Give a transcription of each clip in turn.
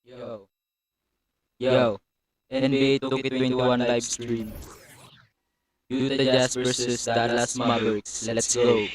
Yo, yo, NBA 2K21 live stream. Utah Jazz versus Dallas Mavericks. Let's go.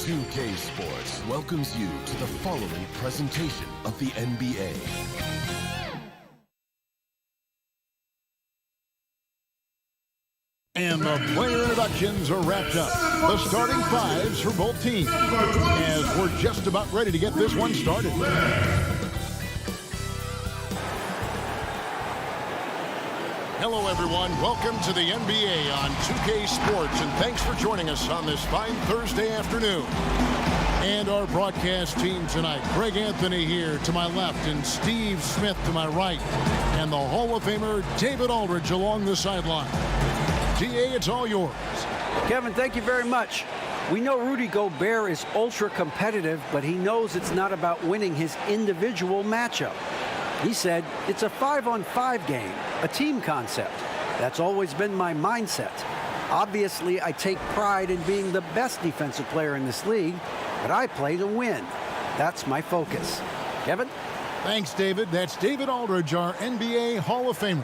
NBA2K Sports welcomes you to the following presentation of the NBA. And the player introductions are wrapped up. The starting fives for both teams, as we're just about ready to get this one started. Hello, everyone. Welcome to the NBA on 2K Sports, and thanks for joining us on this fine Thursday afternoon. And our broadcast team tonight, Greg Anthony here to my left and Steve Smith to my right, and the Hall of Famer David Aldridge along the sideline. DA, it's all yours. Kevin, thank you very much. We know Rudy Gobert is ultra competitive, but he knows it's not about winning his individual matchup. He said it's a 5-on-5 game, a team concept. That's always been my mindset. Obviously, I take pride in being the best defensive player in this league, but I play to win. That's my focus. Kevin? Thanks, David. That's David Aldridge, our NBA Hall of Famer.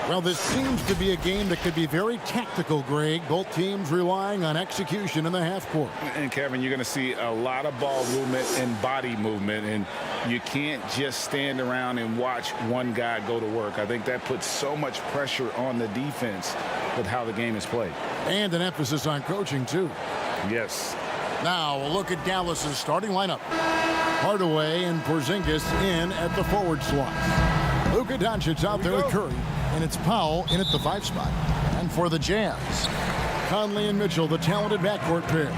Well, this seems to be a game that could be very tactical, Greg. Both teams relying on execution in the half court. And, Kevin, you're going to see a lot of ball movement and body movement, and you can't just stand around and watch one guy go to work. I think that puts so much pressure on the defense with how the game is played. And an emphasis on coaching, too. Yes. Now, a look at Dallas's starting lineup. Hardaway and Porzingis in at the forward slot. Luka Doncic out there with Curry. And it's Powell in at the 5 spot. And for the Jazz, Conley and Mitchell, the talented backcourt pair.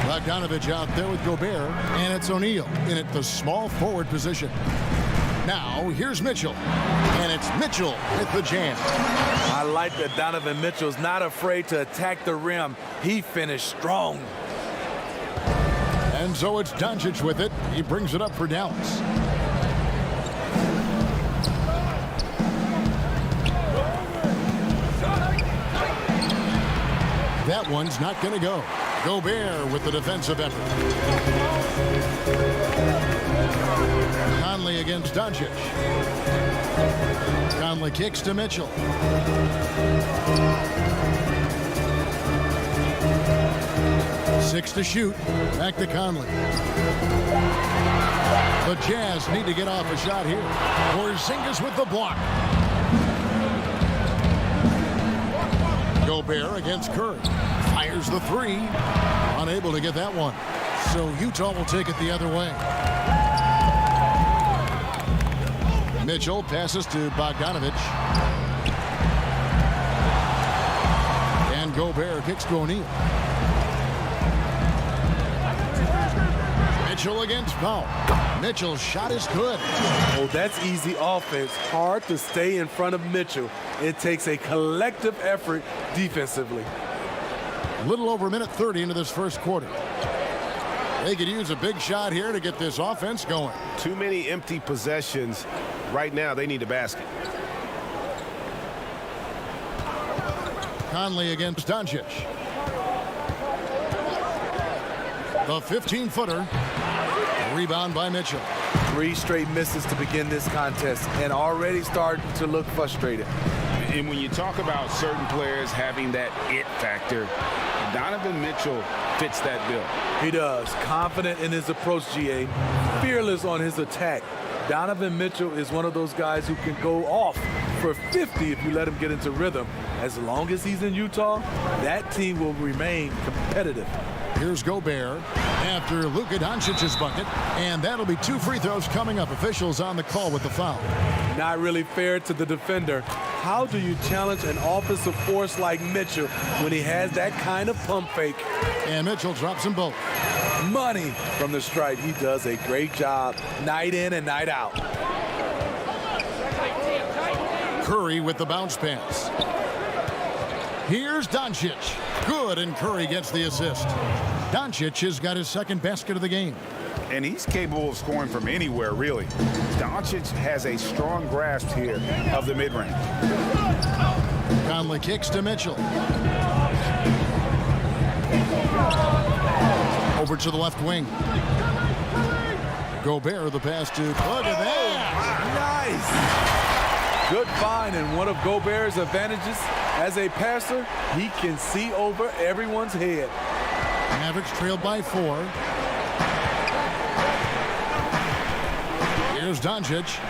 Bogdanovich out there with Gobert. And it's O'Neal in at the small forward position. Now, here's Mitchell. And it's Mitchell with the Jazz. I like that Donovan Mitchell's not afraid to attack the rim. He finished strong. And so it's Doncic with it. He brings it up for Dallas. That one's not going to go. Gobert with the defensive effort. Conley against Doncic. Conley kicks to Mitchell. Six to shoot. Back to Conley. The Jazz need to get off a shot here. Porzingis with the block. Gobert against Curry. Fires the three. Unable to get that one. So Utah will take it the other way. Mitchell passes to Bogdanovich. And Gobert kicks to O'Neal. Mitchell against Powell. Mitchell's shot is good. Oh, that's easy offense. Hard to stay in front of Mitchell. It takes a collective effort defensively. A little over a minute 30 into this first quarter. They could use a big shot here to get this offense going. Too many empty possessions. Right now, they need a basket. Conley against Doncic. The 15-footer. Rebound by Mitchell. 3 straight misses to begin this contest and already starting to look frustrated. And when you talk about certain players having that it factor, Donovan Mitchell fits that bill. He does. Confident in his approach, GA. Fearless on his attack. Donovan Mitchell is one of those guys who can go off for 50 if you let him get into rhythm. As long as he's in Utah, that team will remain competitive. Here's Gobert after Luka Doncic's bucket, and that'll be 2 free throws coming up. Officials on the call with the foul. Not really fair to the defender. How do you challenge an offensive force like Mitchell when he has that kind of pump fake? And Mitchell drops them both. Money from the stripe. He does a great job night in and night out. Curry with the bounce pass. Here's Doncic. Good, and Curry gets the assist. Doncic has got his second basket of the game. And he's capable of scoring from anywhere, really. Doncic has a strong grasp here of the mid-range. Conley kicks to Mitchell. Over to the left wing. Gobert, the pass to... Look at that! Nice! Good find, and one of Gobert's advantages as a passer, he can see over everyone's head. Mavericks trailed by 4. Here's Doncic.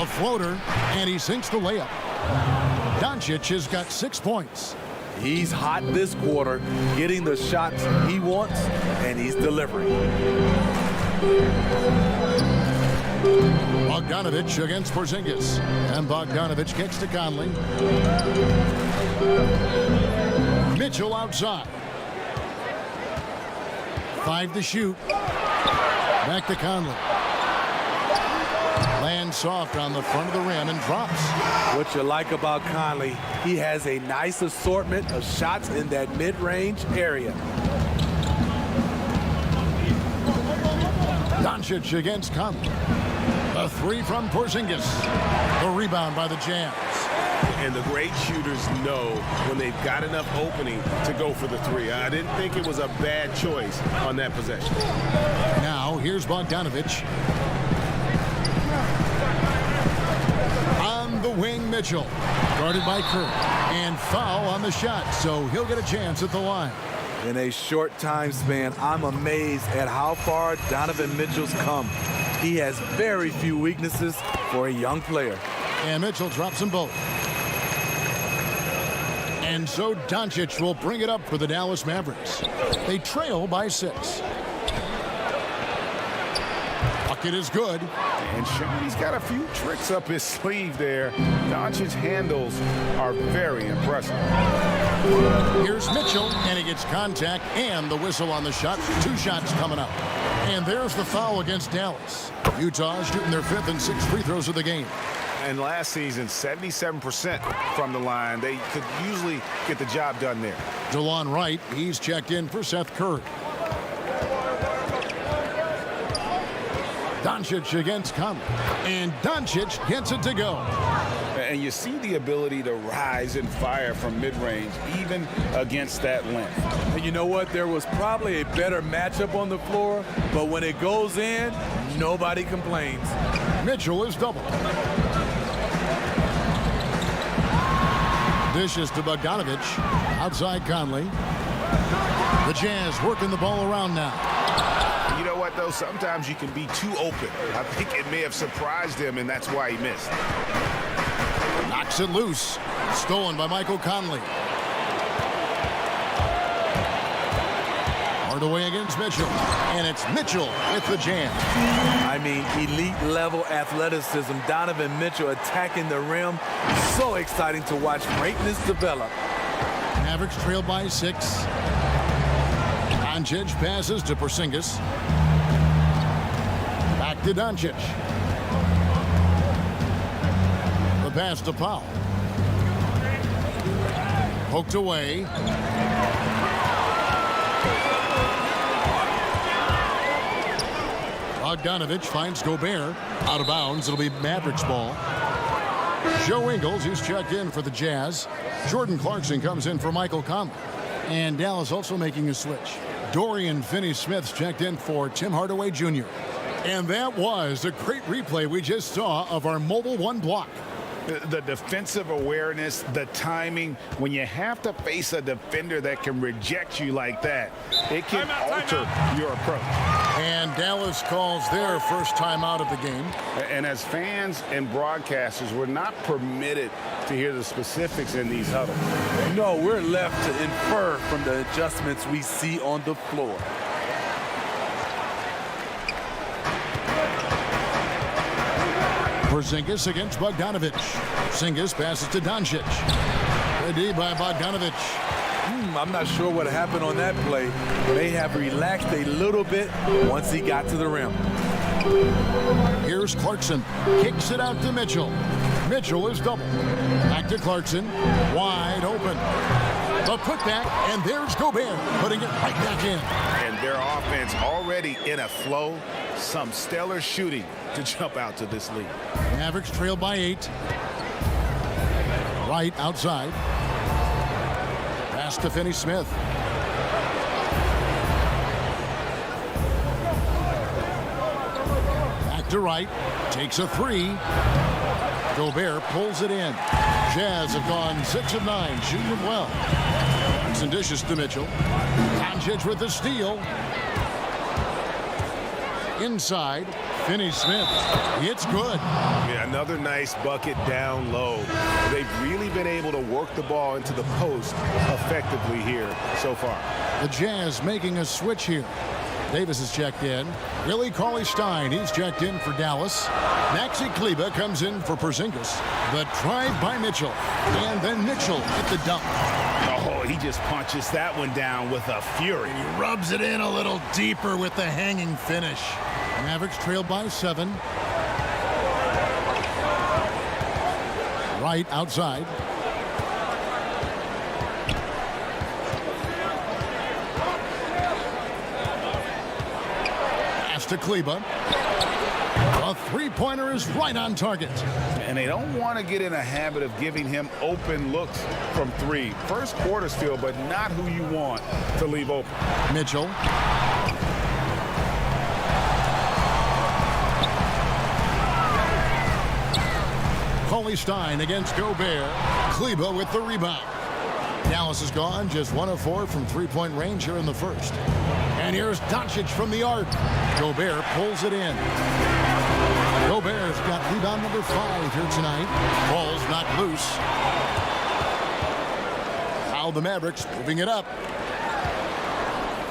A floater, and he sinks the layup. Doncic has got 6 points. He's hot this quarter, getting the shots he wants, and he's delivering. Bogdanovich against Porzingis. And Bogdanovich kicks to Conley. Mitchell outside. 5 to shoot. Back to Conley. Lands soft on the front of the rim and drops. What you like about Conley, he has a nice assortment of shots in that mid-range area. Doncic against Conley. A 3 from Porzingis. The rebound by the Jazz. And the great shooters know when they've got enough opening to go for the 3. I didn't think it was a bad choice on that possession. Now, here's Bogdanovich. On the wing, Mitchell. Guarded by Curry. And foul on the shot, so he'll get a chance at the line. In a short time span, I'm amazed at how far Donovan Mitchell's come. He has very few weaknesses for a young player. And Mitchell drops them both. And so Doncic will bring it up for the Dallas Mavericks. They trail by 6. Bucket is good. And he's got a few tricks up his sleeve there. Doncic's handles are very impressive. Here's Mitchell, and he gets contact and the whistle on the shot. 2 shots coming up. And there's the foul against Dallas. Utah shooting their 5th and 6th free throws of the game. And last season, 77% from the line. They could usually get the job done there. DeLon Wright, he's checked in for Seth Curry. Doncic against Conley. And Doncic gets it to go. And you see the ability to rise and fire from mid-range, even against that length. And you know what? There was probably a better matchup on the floor, but when it goes in, nobody complains. Mitchell is doubled. Dishes to Bogdanovich. Outside Conley. The Jazz working the ball around now. You know what, though? Sometimes you can be too open. I think it may have surprised him, and that's why he missed. Knocks it loose. Stolen by Michael Conley. Hardaway against Mitchell. And it's Mitchell with the jam. I mean, elite-level athleticism. Donovan Mitchell attacking the rim. So exciting to watch greatness develop. Mavericks trailed by 6. Doncic passes to Porzingis. Back to Doncic. The pass to Powell. Poked away. Bogdanovich finds Gobert. Out of bounds. It'll be Mavericks ball. Joe Ingles, who's checked in for the Jazz. Jordan Clarkson comes in for Michael Conley. And Dallas also making a switch. Dorian Finney-Smith's checked in for Tim Hardaway Jr. And that was a great replay we just saw of our Mobile One block. The defensive awareness, the timing, when you have to face a defender that can reject you like that, it can alter your approach. And Dallas calls their first timeout of the game. And as fans and broadcasters, we're not permitted to hear the specifics in these huddles. No, we're left to infer from the adjustments we see on the floor. Porzingis against Bogdanovic. Porzingis passes to Doncic. Good D by Bogdanovic. I'm not sure what happened on that play. May have relaxed a little bit once he got to the rim. Here's Clarkson. Kicks it out to Mitchell. Mitchell is double. Back to Clarkson. Wide open. The putback, and there's Gobert putting it right back in. And their offense already in a flow. Some stellar shooting to jump out to this lead. Mavericks trail by 8. Right outside. Pass to Finney-Smith. Back to Wright. Takes a 3. Gobert pulls it in. Jazz have gone 6 of 9, shooting it well. Some dishes to Mitchell. Doncic with the steal. Inside, Finney-Smith. It's good. Yeah, another nice bucket down low. They've really been able to work the ball into the post effectively here so far. The Jazz making a switch here. Davis is checked in. Willie Cauley-Stein, he's checked in for Dallas. Maxi Kleber comes in for Porzingis. The drive by Mitchell. And then Mitchell at the dunk. Oh, he just punches that one down with a fury. He rubs it in a little deeper with the hanging finish. Mavericks trail by 7. Right outside. Pass to Kleber. A three-pointer is right on target. And they don't want to get in a habit of giving him open looks from 3. First quarter still, but not who you want to leave open. Mitchell. Cauley-Stein against Gobert. Kleber with the rebound. Dallas is gone, just 1 of 4 from three-point range here in the first. And here's Doncic from the arc. Gobert pulls it in. Gobert's got rebound number 5 here tonight. Ball's not loose. Now the Mavericks moving it up.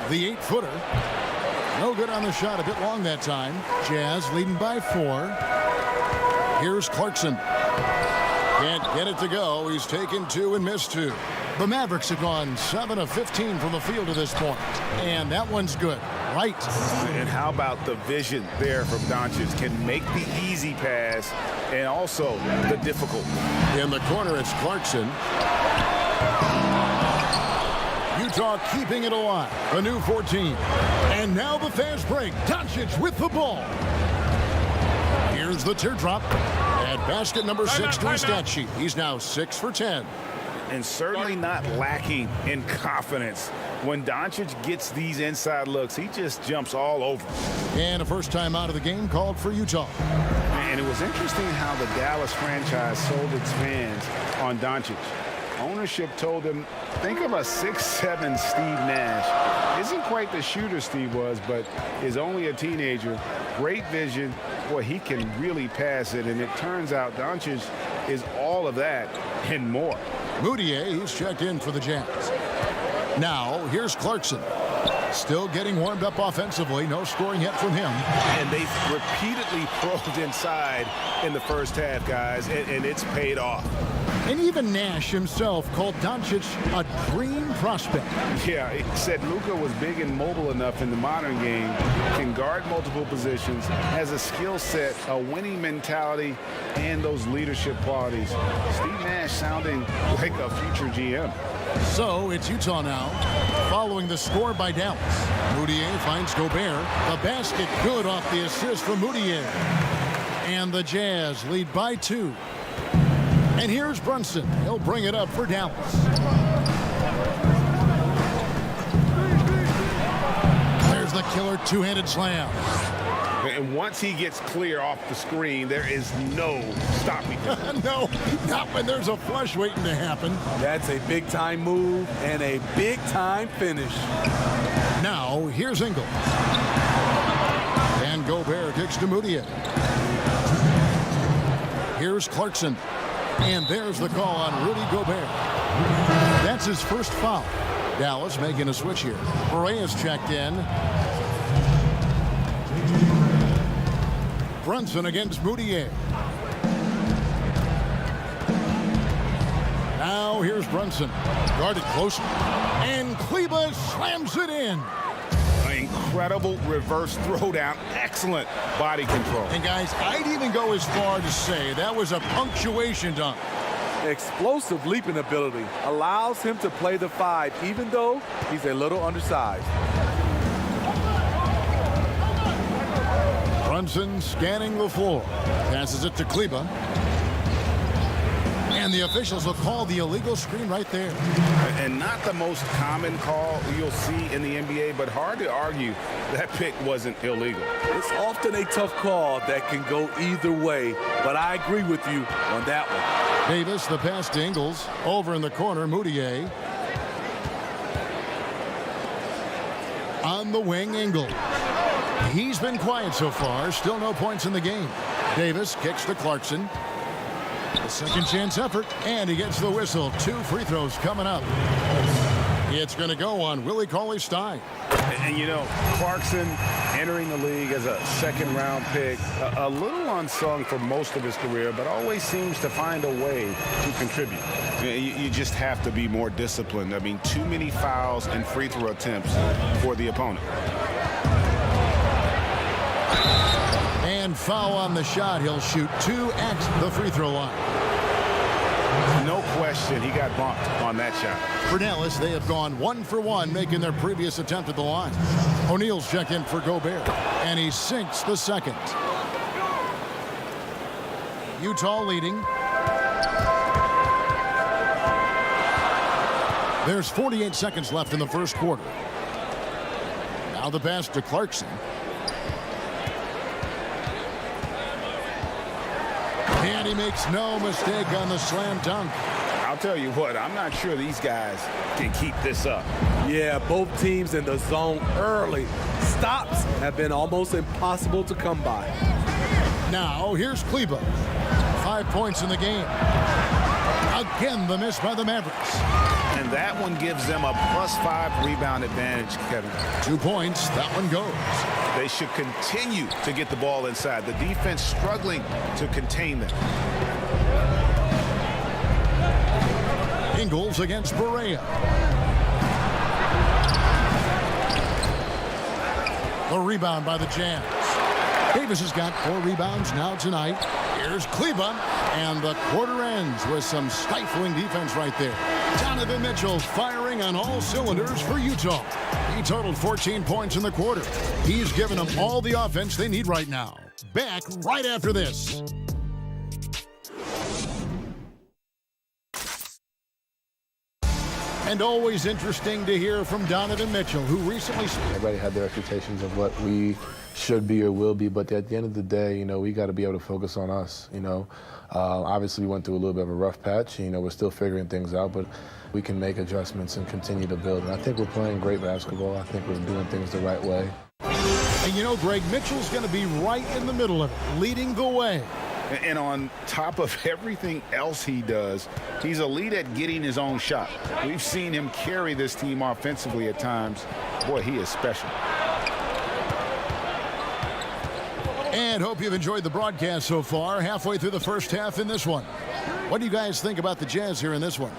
The 8-footer. No good on the shot, a bit long that time. Jazz leading by 4. Here's Clarkson. Can't get it to go. He's taken 2 and missed 2. The Mavericks have gone 7 of 15 from the field to this point. And that one's good. Right. And how about the vision there from Doncic? Can make the easy pass and also the difficult. In the corner, it's Clarkson. Utah keeping it alive. A new 14. And now the fast break. Doncic with the ball. Here's the teardrop. At basket number 6 to his stat sheet. He's now 6 for 10. And certainly not lacking in confidence. When Doncic gets these inside looks, he just jumps all over. And a first time out of the game called for Utah. And it was interesting how the Dallas franchise sold its fans on Doncic. Ownership told them, think of a 6'7" Steve Nash. Isn't quite the shooter Steve was, but is only a teenager. Great vision. Boy, he can really pass it. And it turns out Doncic is all of that and more. Moutier, he's checked in for the Jazz. Now, here's Clarkson. Still getting warmed up offensively. No scoring yet from him. And they've repeatedly probed inside in the first half, guys, and it's paid off. And even Nash himself called Doncic a dream prospect. Yeah, he said Luka was big and mobile enough in the modern game, can guard multiple positions, has a skill set, a winning mentality, and those leadership qualities. Steve Nash sounding like a future GM. So it's Utah now, following the score by Dallas. Moutier finds Gobert. The basket good off the assist from Moutier. And the Jazz lead by 2. And here's Brunson. He'll bring it up for Dallas. There's the killer two-handed slam. And once he gets clear off the screen, there is no stopping him. No, not when there's a flush waiting to happen. That's a big-time move and a big-time finish. Now, here's Ingle. And Gobert kicks to Moutier. Here's Clarkson. And there's the call on Rudy Gobert. That's his first foul. Dallas making a switch here. Correa's checked in. Brunson against Moutier. Now here's Brunson. Guarded closely. And Kleba slams it in. Incredible reverse throwdown. Excellent body control. And guys, I'd even go as far to say that was a punctuation dunk. Explosive leaping ability allows him to play the 5, even though he's a little undersized. Brunson scanning the floor. Passes it to Kleba. And the officials will call the illegal screen right there. And not the most common call you'll see in the NBA, but hard to argue that pick wasn't illegal. It's often a tough call that can go either way, but I agree with you on that one. Davis, the pass to Ingles. Over in the corner, Moutier. On the wing, Ingles. He's been quiet so far. Still no points in the game. Davis kicks to Clarkson. A second chance effort, and he gets the whistle. 2 free throws coming up. It's going to go on Willie Cauley-Stein. And you know, Clarkson entering the league as a second-round pick, a little unsung for most of his career, but always seems to find a way to contribute. You just have to be more disciplined. I mean, too many fouls and free throw attempts for the opponent. And foul on the shot. He'll shoot 2 at the free throw line. No question, he got bumped on that shot. For Dallas, they have gone 1 for 1, making their previous attempt at the line. O'Neal's check in for Gobert, and he sinks the second. Utah leading. There's 48 seconds left in the first quarter. Now the pass to Clarkson. And he makes no mistake on the slam dunk. I'll tell you what, I'm not sure these guys can keep this up. Yeah, both teams in the zone early. Stops have been almost impossible to come by. Now here's Kleba. 5 points in the game. Again, the miss by the Mavericks. And that one gives them a +5 rebound advantage, Kevin. 2 points, that one goes. They should continue to get the ball inside. The defense struggling to contain them. Ingles against Barea. The rebound by the Jazz. Davis has got 4 rebounds now tonight. Here's Kleba, and the quarter ends with some stifling defense right there. Donovan Mitchell firing on all cylinders for Utah. He totaled 14 points in the quarter. He's given them all the offense they need right now. Back right after this. And always interesting to hear from Donovan Mitchell, who recently... Everybody had their expectations of what we should be or will be, but at the end of the day, you know, we got to be able to focus on us, you know. Obviously, we went through a little bit of a rough patch. You know, we're still figuring things out, but we can make adjustments and continue to build. And I think we're playing great basketball. I think we're doing things the right way. And you know, Greg, Mitchell's going to be right in the middle of it, leading the way. And on top of everything else he does, he's elite at getting his own shot. We've seen him carry this team offensively at times. Boy, he is special. And hope you've enjoyed the broadcast so far. Halfway through the first half in this one. What do you guys think about the Jazz here in this one?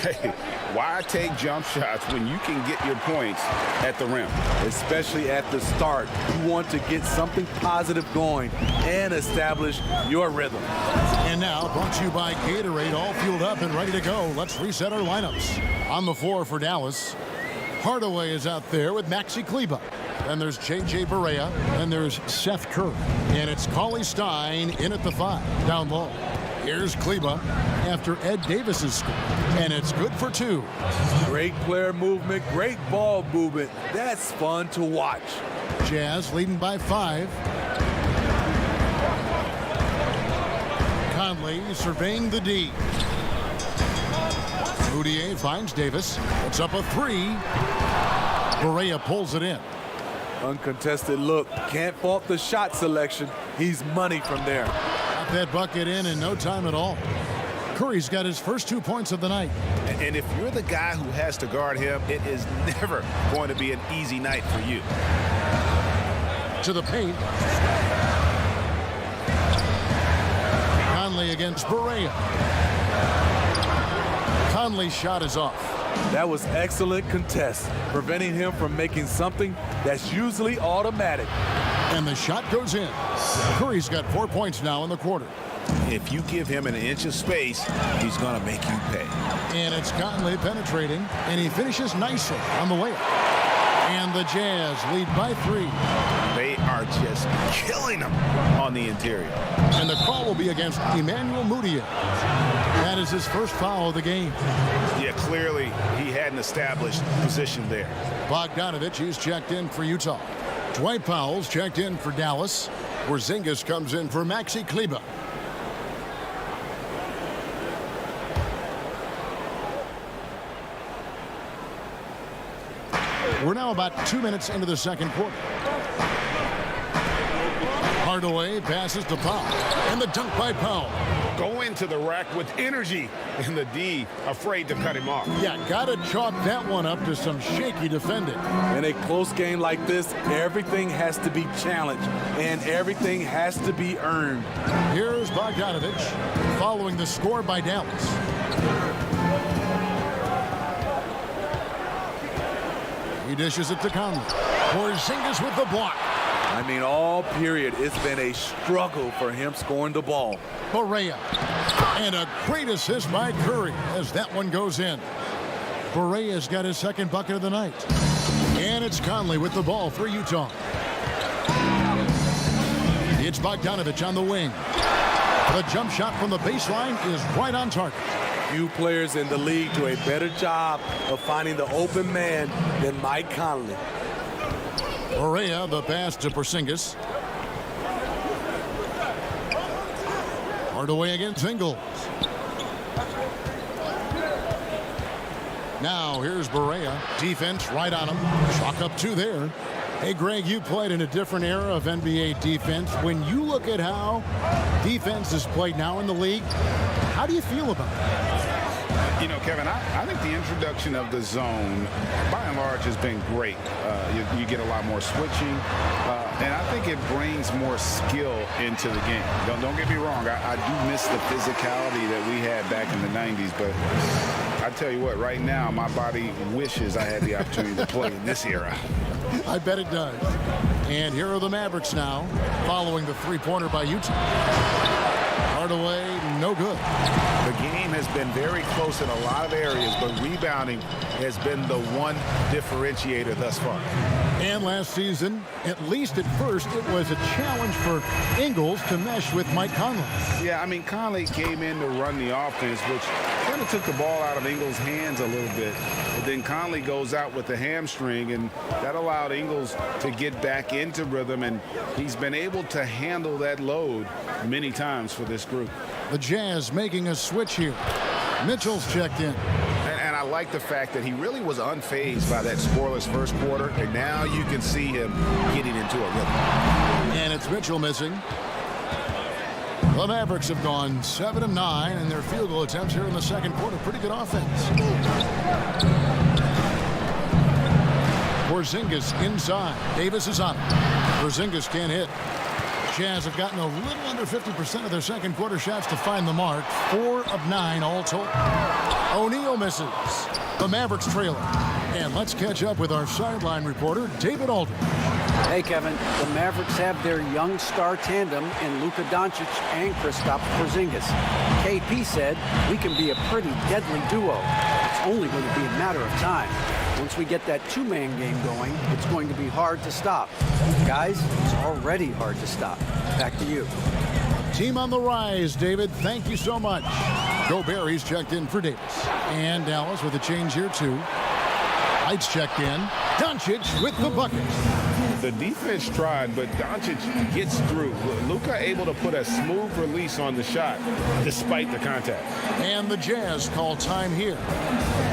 Hey, why take jump shots when you can get your points at the rim? Especially at the start. You want to get something positive going and establish your rhythm. And now, brought to you by Gatorade, all fueled up and ready to go. Let's reset our lineups. On the floor for Dallas, Hardaway is out there with Maxi Kleba. Then there's J.J. Barea. Then there's Seth Curry. And it's Cauley-Stein in at the 5, down low. Here's Kleba after Ed Davis's score. And it's good for 2. Great player movement, great ball movement. That's fun to watch. Jazz leading by 5. Conley surveying the D. Moutier finds Davis. Puts up a 3. Barea pulls it in. Uncontested look. Can't fault the shot selection. He's money from there. Got that bucket in no time at all. Curry's got his first 2 points of the night. And if you're the guy who has to guard him, it is never going to be an easy night for you. To the paint. Conley against Barea. Conley's shot is off. That was excellent contest, preventing him from making something that's usually automatic. And the shot goes in. Curry's got 4 points now in the quarter. If you give him an inch of space, he's going to make you pay. And it's Conley penetrating, and he finishes nicely on the layup. And the Jazz lead by 3. They are just killing them on the interior. And the call will be against Emmanuel Mudiay. That is his first foul of the game. Yeah, clearly he had an established position there. Bogdanovich is checked in for Utah. Dwight Powell's checked in for Dallas. Porzingis comes in for Maxi Kleber. We're now about 2 minutes into the second quarter. Hardaway passes to Powell. And the dunk by Powell. Go into the rack with energy, and the D afraid to cut him off. Yeah, gotta chalk that one up to some shaky defending. In a close game like this, everything has to be challenged, and everything has to be earned. Here's Bogdanovich following the score by Dallas. He dishes it to Conley. Porzingis with the block. I mean, all period, it's been a struggle for him scoring the ball. Barea. And a great assist by Curry as that one goes in. Barea's got his second bucket of the night. And it's Conley with the ball for Utah. It's Bogdanovich on the wing. The jump shot from the baseline is right on target. Few players in the league do a better job of finding the open man than Mike Conley. Barea, the pass to Porzingis. Hardaway against Ingles. Now here's Barea. Defense right on him. Chalk up 2 there. Hey, Greg, you played in a different era of NBA defense. When you look at how defense is played now in the league, how do you feel about it? You know, Kevin, I think the introduction of the zone, by and large, has been great. You get a lot more switching, and I think it brings more skill into the game. Don't get me wrong. I do miss the physicality that we had back in the 90s, but I tell you what, right now, my body wishes I had the opportunity to play in this era. I bet it does. And here are the Mavericks now, following the three-pointer by Utah. Hardaway, no good. The game has been very close in a lot of areas, but rebounding has been the one differentiator thus far. And last season, at least at first, it was a challenge for Ingles to mesh with Mike Conley. Yeah, I mean, Conley came in to run the offense, which kind of took the ball out of Ingles' hands a little bit. But then Conley goes out with the hamstring, and that allowed Ingles to get back into rhythm, and he's been able to handle that load many times for this group. The Jazz making a switch here. Mitchell's checked in. And I like the fact that he really was unfazed by that scoreless first quarter, and now you can see him getting into a rhythm. And it's Mitchell missing. The Mavericks have gone 7 of 9 in their field goal attempts here in the second quarter. Pretty good offense. Porzingis inside. Davis is on it. Porzingis can't hit. Jazz have gotten a little under 50% of their second quarter shots to find the mark. 4 of 9 all told. O'Neal misses. The Mavericks trailing. And let's catch up with our sideline reporter, David Aldridge. Hey, Kevin, the Mavericks have their young star tandem in Luka Doncic and Kristaps Porzingis. KP said, we can be a pretty deadly duo. It's only going to be a matter of time. Once we get that two-man game going, it's going to be hard to stop. Guys, it's already hard to stop. Back to you. Team on the rise, David. Thank you so much. Gobert, he's checked in for Davis. And Dallas with a change here, too. Lights checked in. Doncic with the bucket. The defense tried, but Doncic gets through. Luka able to put a smooth release on the shot despite the contact. And the Jazz call time here.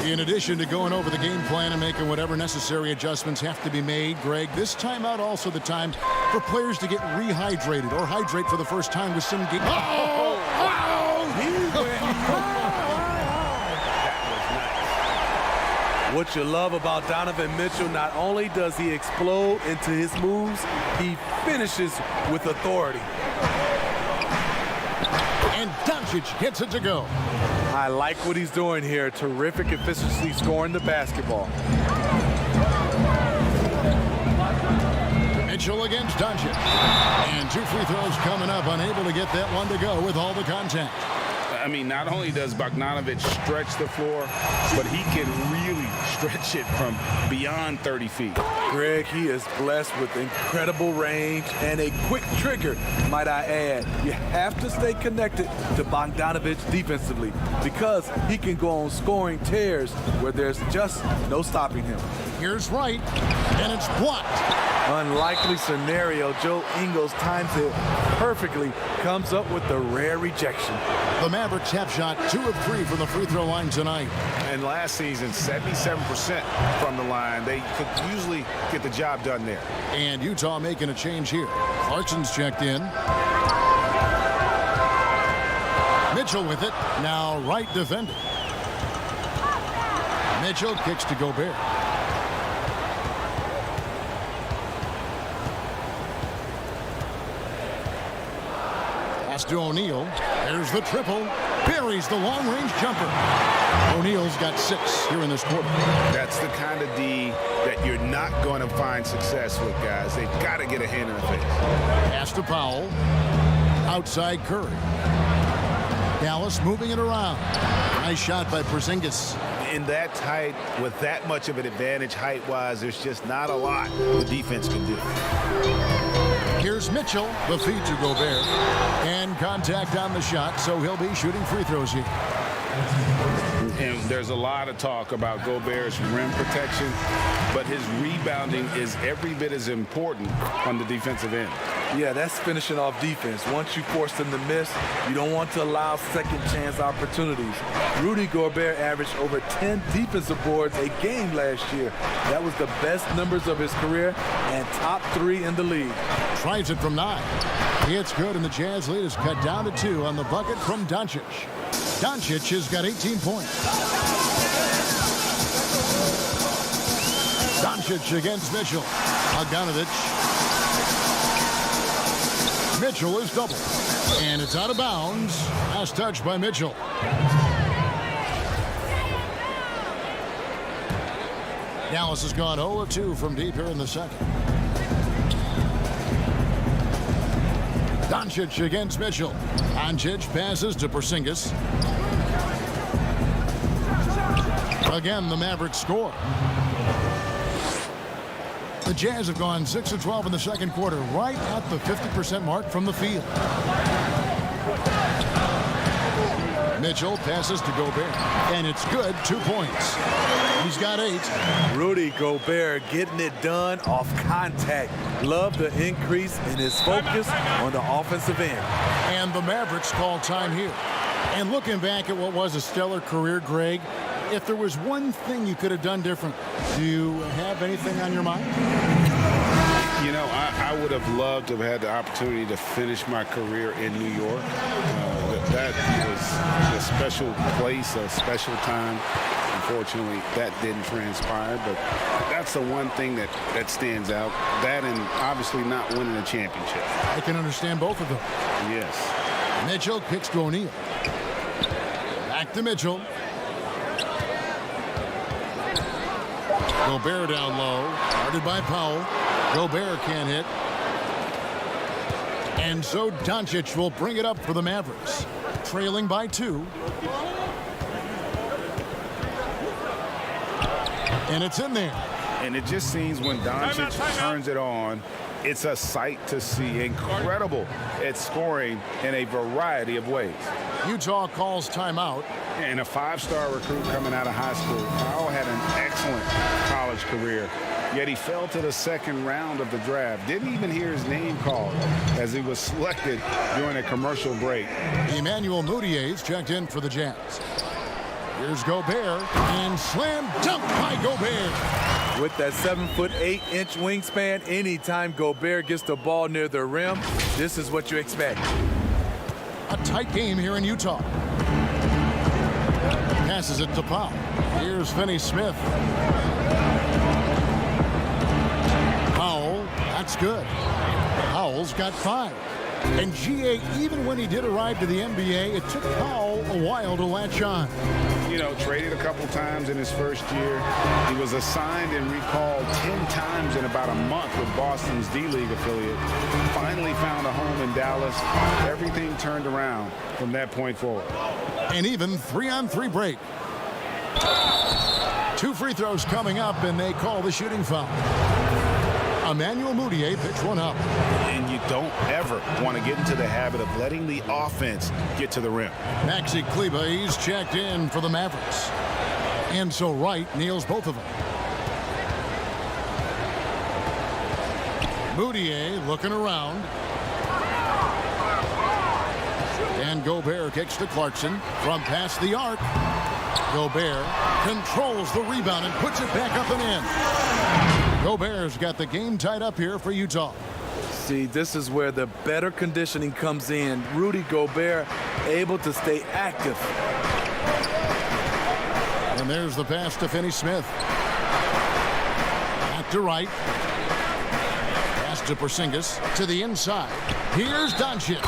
In addition to going over the game plan and making whatever necessary adjustments have to be made, Greg, this timeout also the time for players to get rehydrated or hydrate for the first time with some game. What you love about Donovan Mitchell, not only does he explode into his moves, he finishes with authority. And Doncic gets it to go. I like what he's doing here. Terrific efficiency scoring the basketball. Mitchell against Doncic. And 2 free throws coming up. Unable to get that one to go with all the contact. I mean, not only does Bogdanović stretch the floor, but he can really stretch it from beyond 30 feet. Greg, he is blessed with incredible range and a quick trigger, might I add. You have to stay connected to Bogdanović defensively because he can go on scoring tears where there's just no stopping him. Here's Wright, and it's blocked. Unlikely scenario. Joe Ingles times it perfectly, comes up with the rare rejection. The Mavericks have shot 2 of 3 from the free throw line tonight. And last season, 77% from the line. They could usually get the job done there. And Utah making a change here. Clarkson's checked in. Mitchell with it. Now Wright defending. Mitchell kicks to Gobert. Pass to O'Neal. There's the triple. Buries the long-range jumper. O'Neal's got 6 here in this quarter. That's the kind of D that you're not going to find success with, guys. They've got to get a hand in the face. Pass to Powell. Outside Curry. Dallas moving it around. Nice shot by Porzingis. In that tight, with that much of an advantage height-wise, there's just not a lot the defense can do. Here's Mitchell, the feed to Gobert. And contact on the shot, so he'll be shooting free throws here. And there's a lot of talk about Gobert's rim protection, but his rebounding is every bit as important on the defensive end. Yeah, that's finishing off defense. Once you force them to miss, you don't want to allow second chance opportunities. Rudy Gobert averaged over 10 defensive boards a game last year. That was the best numbers of his career and top 3 in the league. Tries it from 9. It's good, and the Jazz lead is cut down to 2 on the bucket from Doncic. Doncic has got 18 points. Doncic against Mitchell. Bogdanović. Mitchell is doubled. And it's out of bounds. Last touch by Mitchell. Dallas has gone 0 of 2 from deep here in the second. Doncic against Mitchell. Doncic passes to Porzingis. Again, the Mavericks score. The Jazz have gone 6 of 12 in the second quarter, right at the 50% mark from the field. Mitchell passes to Gobert, and it's good, 2 points. He's got 8. Rudy Gobert getting it done off contact. Love the increase in his focus on the offensive end. And the Mavericks call time here. And looking back at what was a stellar career, Greg, if there was one thing you could have done different, do you have anything on your mind? You know, I would have loved to have had the opportunity to finish my career in New York. That was a special place, a special time. Unfortunately, that didn't transpire, but that's the one thing that stands out. That and obviously not winning a championship. I can understand both of them. Yes. Mitchell kicks to O'Neal. Back to Mitchell. Gobert down low. Guarded by Powell. Gobert can't hit. And so Doncic will bring it up for the Mavericks. Trailing by 2. And it's in there. And it just seems when Doncic turns it on, it's a sight to see. Incredible at scoring in a variety of ways. Utah calls timeout. And a 5-star recruit coming out of high school. Powell had an excellent college career, yet he fell to the second round of the draft. Didn't even hear his name called as he was selected during a commercial break. Emmanuel Mudiay's checked in for the Jazz. Here's Gobert, and slam dunk by Gobert. With that 7'8" wingspan, anytime Gobert gets the ball near the rim, this is what you expect. A tight game here in Utah. Passes it to Powell. Here's Finney-Smith. Powell, that's good. Powell's got 5. And GA, even when he did arrive to the NBA, it took Powell a while to latch on. You know, traded a couple times in his first year. He was assigned and recalled 10 times in about a month with Boston's D-League affiliate. Finally found a home in Dallas. Everything turned around from that point forward. An even 3-on-3 break. 2 free throws coming up, and they call the shooting foul. Emmanuel Mudiay picks one up. And you don't ever want to get into the habit of letting the offense get to the rim. Maxi Kleber, he's checked in for the Mavericks. And so Wright nails both of them. Mudiay looking around. And Gobert kicks to Clarkson from past the arc. Gobert controls the rebound and puts it back up and in. Gobert's got the game tied up here for Utah. See, this is where the better conditioning comes in. Rudy Gobert able to stay active. And there's the pass to Finney Smith. Back to Wright. Pass to Porzingis to the inside. Here's Doncic.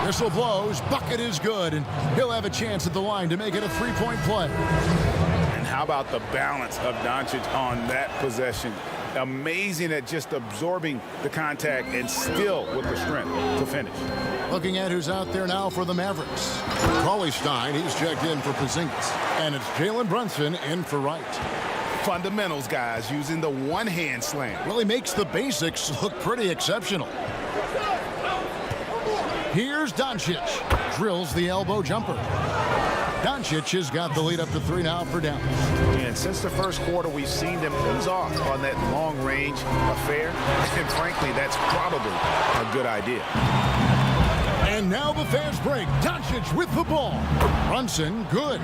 Whistle blows. Bucket is good, and he'll have a chance at the line to make it a 3-point play. And how about the balance of Doncic on that possession? Amazing at just absorbing the contact and still with the strength to finish. Looking at who's out there now for the Mavericks. Cauley-Stein, he's checked in for Porzingis. And it's Jalen Brunson in for Wright. Fundamentals, guys, using the one-hand slam. Really makes the basics look pretty exceptional. Here's Doncic. Drills the elbow jumper. Doncic has got the lead up to 3 now for Dallas. And since the first quarter, we've seen them ease off on that long-range affair. And frankly, that's probably a good idea. And now the fast break. Doncic with the ball. Brunson, good.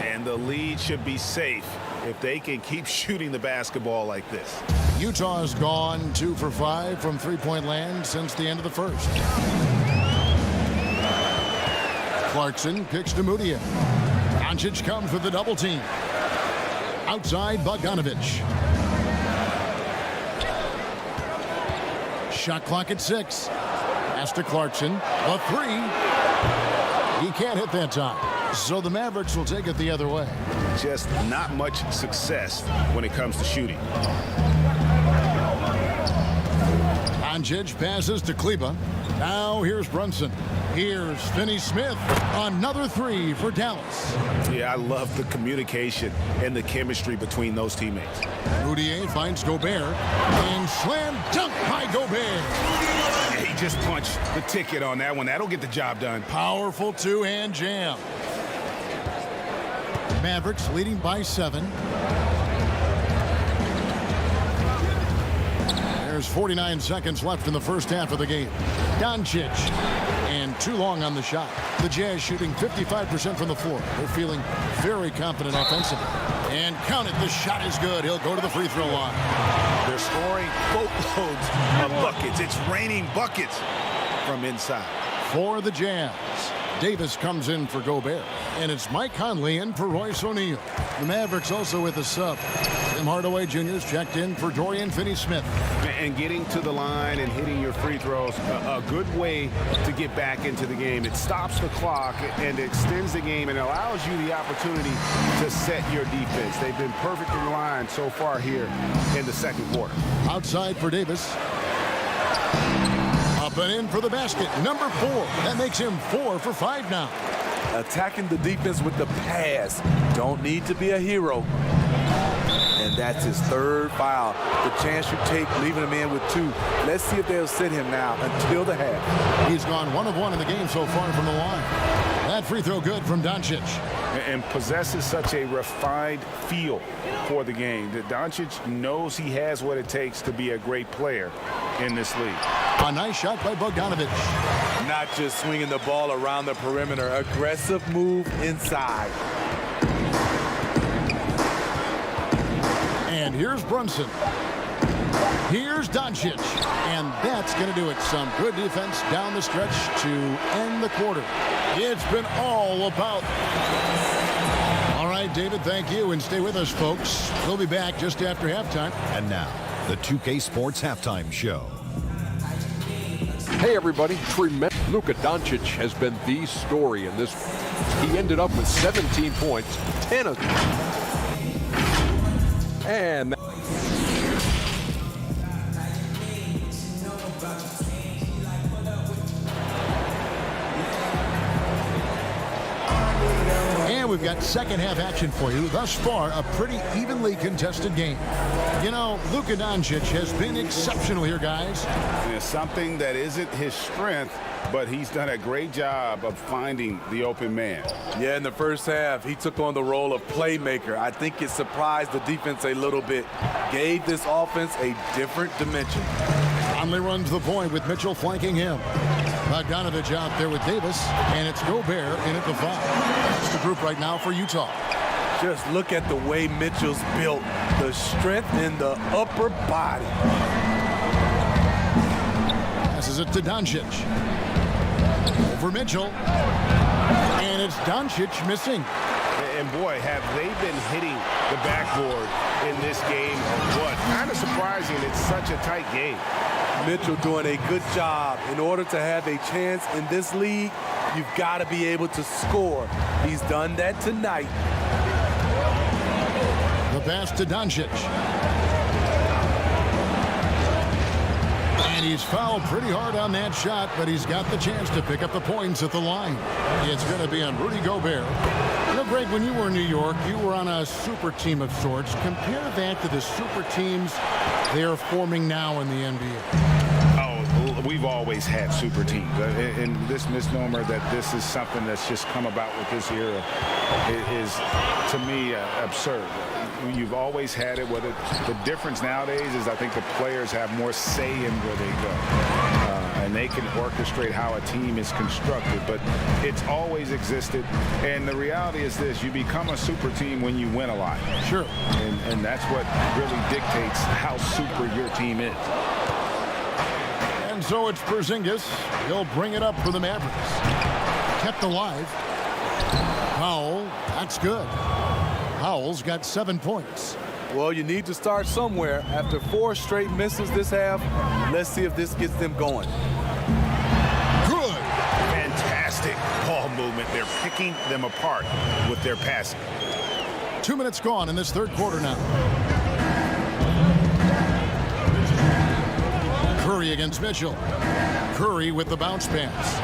And the lead should be safe if they can keep shooting the basketball like this. Utah's gone 2 for 5 from three-point land since the end of the first. Clarkson kicks to Mudiay. Doncic comes with the double team. Outside Bogdanovich. Shot clock at 6. Pass to Clarkson. A 3. He can't hit that time. So the Mavericks will take it the other way. Just not much success when it comes to shooting. Doncic passes to Kleber. Now here's Brunson. Here's Finney Smith. Another 3 for Dallas. Yeah, I love the communication and the chemistry between those teammates. Mudiay finds Gobert. And slam dunk by Gobert. Yeah, he just punched the ticket on that one. That'll get the job done. Powerful two-hand jam. Mavericks leading by 7. There's 49 seconds left in the first half of the game. Doncic. And too long on the shot. The Jazz shooting 55% from the floor. They're feeling very confident offensively. And count it, the shot is good. He'll go to the free throw line. They're scoring boatloads of buckets. It's raining buckets from inside. For the Jazz, Davis comes in for Gobert. And it's Mike Conley in for Royce O'Neal. The Mavericks also with a sub. Tim Hardaway Jr. is checked in for Dorian Finney-Smith. And getting to the line and hitting your free throws, a good way to get back into the game. It stops the clock and extends the game and allows you the opportunity to set your defense. They've been perfect in the line so far here in the second quarter. Outside for Davis. Up and in for the basket. Number 4. That makes him 4 for 5 now. Attacking the defense with the pass. Don't need to be a hero. And that's his 3rd foul. The chance you take leaving him in with 2. Let's see if they'll sit him now until the half. He's gone 1 of 1 in the game so far from the line. That free throw good from Doncic. And possesses such a refined feel for the game that Doncic knows he has what it takes to be a great player in this league. A nice shot by Bogdanovich. Not just swinging the ball around the perimeter. Aggressive move inside. And here's Brunson. Here's Doncic. And that's going to do it. Some good defense down the stretch to end the quarter. It's been all about. All right, David, thank you. And stay with us, folks. We'll be back just after halftime. And now, the 2K Sports Halftime Show. Hey everybody, Luka Doncic has been the story in this. He ended up with 17 points, 10 of them. And we've got second half action for you. Thus far, a pretty evenly contested game. You know, Luka Doncic has been exceptional here, guys. And it's something that isn't his strength, but he's done a great job of finding the open man. Yeah, in the first half, he took on the role of playmaker. I think it surprised the defense a little bit, gave this offense a different dimension. Conley runs the point with Mitchell flanking him. Bogdanovich out there with Davis, and it's Gobert in at the 5. That's the group right now for Utah. Just look at the way Mitchell's built, the strength in the upper body. Passes it to Doncic. Over Mitchell. And it's Doncic missing. And boy, have they been hitting the backboard in this game. What? Kind of surprising. It's such a tight game. Mitchell doing a good job. In order to have a chance in this league, you've got to be able to score. He's done that tonight. The pass to Doncic. And he's fouled pretty hard on that shot, but he's got the chance to pick up the points at the line. It's going to be on Rudy Gobert. You know, Greg, when you were in New York, you were on a super team of sorts. Compare that to the super teams they are forming now in the NBA. We've always had super teams. And this misnomer that this is something that's just come about with this era is, to me, absurd. You've always had it. Whether the difference nowadays is I think the players have more say in where they go. And they can orchestrate how a team is constructed. But it's always existed. And the reality is this. You become a super team when you win a lot. Sure. And that's what really dictates how super your team is. And so it's Porzingis. He'll bring it up for the Mavericks. Kept alive. Powell, that's good. Powell's got 7 points. Well, you need to start somewhere. After 4 straight misses this half, let's see if this gets them going. Good. Fantastic ball movement. They're picking them apart with their passing. 2 minutes gone in this third quarter now. Curry against Mitchell. Curry with the bounce pass.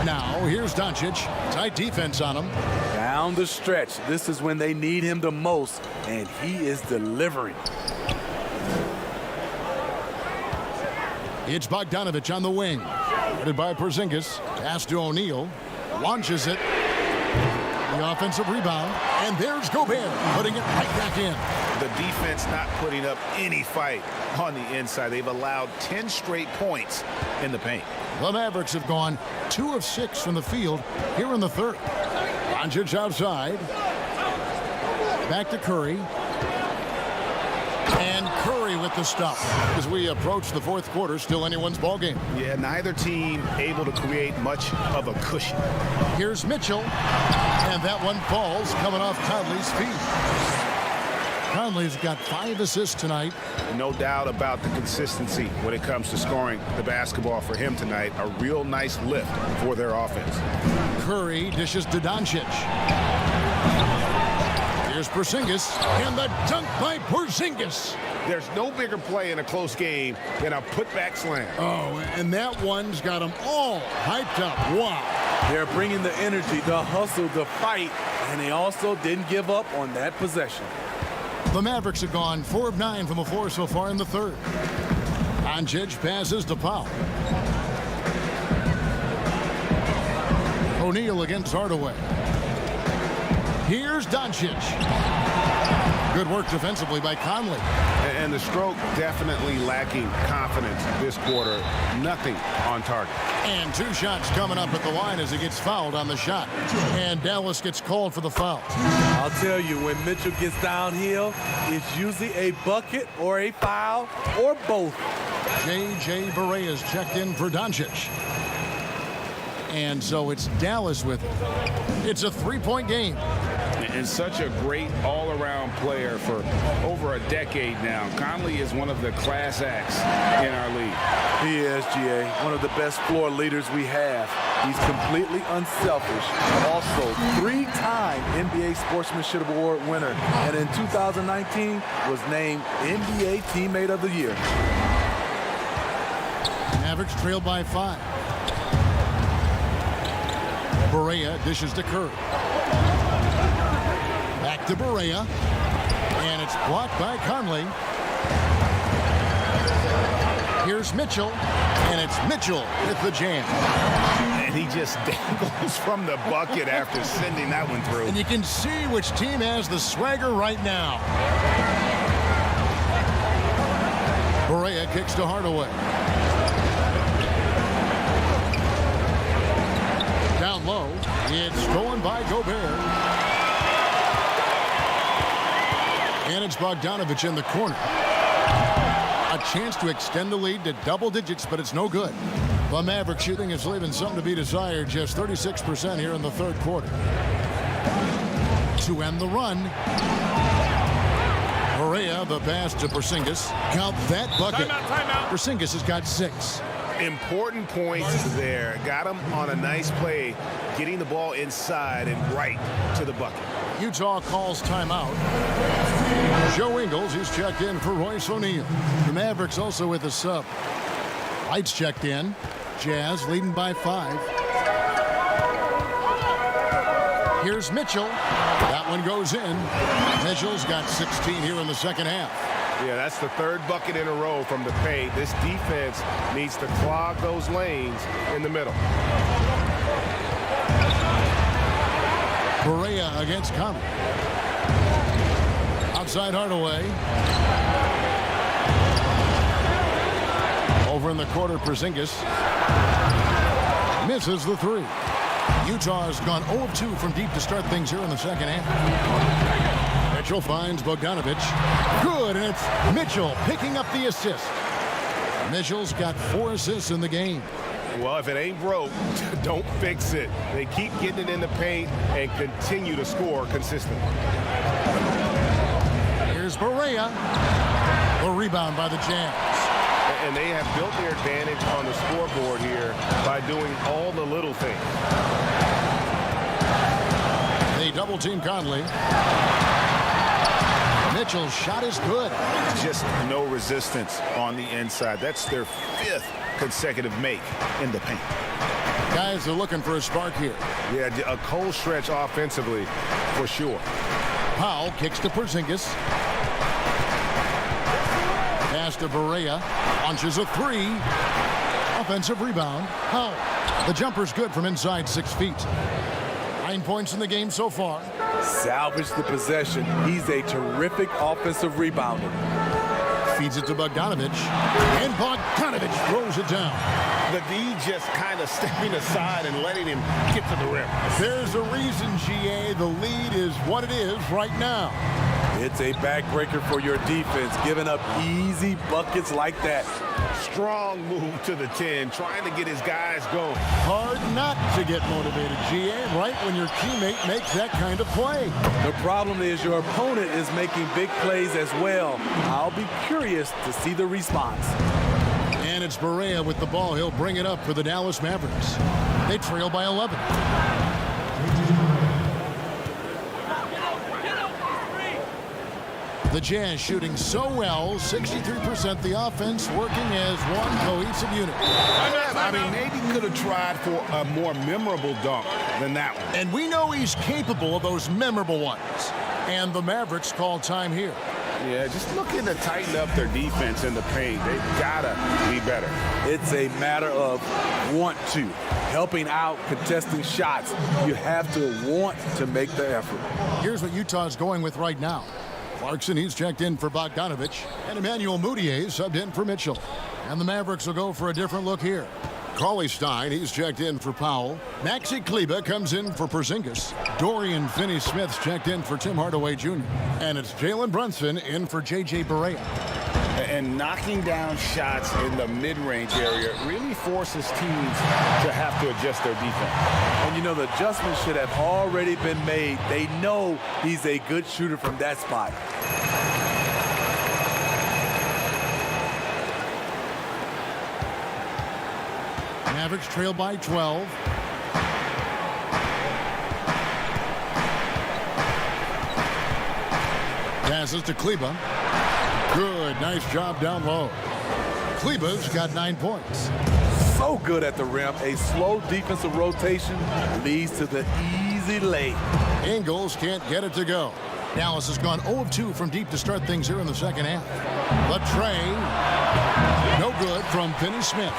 Now here's Doncic. Tight defense on him. Down the stretch. This is when they need him the most, and he is delivering. It's Bogdanovich on the wing. Headed by Porzingis. Pass to O'Neal. Launches it. The offensive rebound. And there's Gobert putting it right back in. The defense not putting up any fight on the inside. They've allowed 10 straight points in the paint. The Mavericks have gone 2 of 6 from the field here in the third. Doncic outside. Back to Curry. And Curry with the stop. As we approach the fourth quarter, still anyone's ball game. Yeah, neither team able to create much of a cushion. Here's Mitchell. And that one falls coming off Conley's feet. Conley's got 5 assists tonight. No doubt about the consistency when it comes to scoring the basketball for him tonight. A real nice lift for their offense. Curry dishes to Doncic. Here's Porzingis, and the dunk by Porzingis. There's no bigger play in a close game than a putback slam. Oh, and that one's got them all hyped up. Wow. They're bringing the energy, the hustle, the fight, and they also didn't give up on that possession. The Mavericks have gone 4 of 9 from the floor so far in the third. Doncic passes to Powell. O'Neal against Hardaway. Here's Doncic. Good work defensively by Conley. And the stroke definitely lacking confidence this quarter. Nothing on target. And 2 shots coming up at the line as he gets fouled on the shot. And Dallas gets called for the foul. I'll tell you, when Mitchell gets downhill, it's usually a bucket or a foul or both. J.J. Barea is checked in for Doncic. And so it's Dallas with it. It's a 3-point game. and such a great all-around player for over a decade now. Conley is one of the class acts in our league. He is, GA, one of the best floor leaders we have. He's completely unselfish. Also, 3-time NBA Sportsmanship Award winner, and in 2019 was named NBA Teammate of the Year. Mavericks trail by 5. Barea dishes to Curry. Back to Barea. And it's blocked by Conley. Here's Mitchell. And it's Mitchell with the jam. And he just dangles from the bucket after sending that one through. And you can see which team has the swagger right now. Barea kicks to Hardaway. Down low, it's stolen by Gobert. And it's Bogdanovich in the corner. A chance to extend the lead to double digits, but it's no good. The Mavericks shooting is leaving something to be desired, just 36% here in the third quarter. To end the run, Barea, the pass to Porzingis. Count that bucket. Timeout. Porzingis has got 6. Important points there. Got him on a nice play, getting the ball inside and right to the bucket. Utah calls timeout. Joe Ingles, he's checked in for Royce O'Neal. The Mavericks also with a sub. Lights checked in. Jazz leading by 5. Here's Mitchell. That one goes in. Mitchell's got 16 here in the second half. Yeah, that's the third bucket in a row from the paint. This defense needs to clog those lanes in the middle. Barea against Conley. Outside Hardaway. Over in the quarter, Porzingis misses the 3. Utah has gone 0 of 2 from deep to start things here in the second half. Mitchell finds Bogdanovich. Good, and it's Mitchell picking up the assist. Mitchell's got 4 assists in the game. Well, if it ain't broke, don't fix it. They keep getting it in the paint and continue to score consistently. Here's Barea. The rebound by the Jazz. And they have built their advantage on the scoreboard here by doing all the little things. They double team Conley. Mitchell's shot is good. Just no resistance on the inside. That's their 5th consecutive make in the paint. Guys are looking for a spark here. Yeah, a cold stretch offensively for sure. Powell kicks to Porzingis. Pass to Barea. Launches a 3. Offensive rebound. Powell. The jumper's good from inside 6 feet. 9 points in the game so far. Salvage the possession. He's a terrific offensive rebounder. Feeds it to Bogdanovich. And Bogdanovich throws it down. The D just kind of stepping aside and letting him get to the rim. There's a reason, GA. The lead is what it is right now. It's a backbreaker for your defense, giving up easy buckets like that. Strong move to the 10, trying to get his guys going. Hard not to get motivated, GA, right when your teammate makes that kind of play. The problem is your opponent is making big plays as well. I'll be curious to see the response. And it's Barea with the ball. He'll bring it up for the Dallas Mavericks. They trail by 11. The Jazz shooting so well, 63%. The offense working as one cohesive unit. I mean, maybe could have tried for a more memorable dunk than that one. And we know he's capable of those memorable ones. And the Mavericks call time here. Yeah, just looking to tighten up their defense in the paint. They've got to be better. It's a matter of want to. Helping out, contesting shots. You have to want to make the effort. Here's what Utah's going with right now. Clarkson, he's checked in for Bogdanovich. And Emmanuel Mudiay subbed in for Mitchell. And the Mavericks will go for a different look here. Cauley Stein, he's checked in for Powell. Maxi Kleber comes in for Porzingis. Dorian Finney-Smith's checked in for Tim Hardaway Jr. And it's Jalen Brunson in for J.J. Barea. And knocking down shots in the mid-range area really forces teams to have to adjust their defense. And, you know, the adjustments should have already been made. They know he's a good shooter from that spot. Mavericks trail by 12. Passes to Kleba. Good, nice job down low. Kleba's got 9 points. So good at the rim. A slow defensive rotation leads to the easy lay. Ingles can't get it to go. Dallas has gone 0 of 2 from deep to start things here in the second half. The tray, no good from Finney Smith.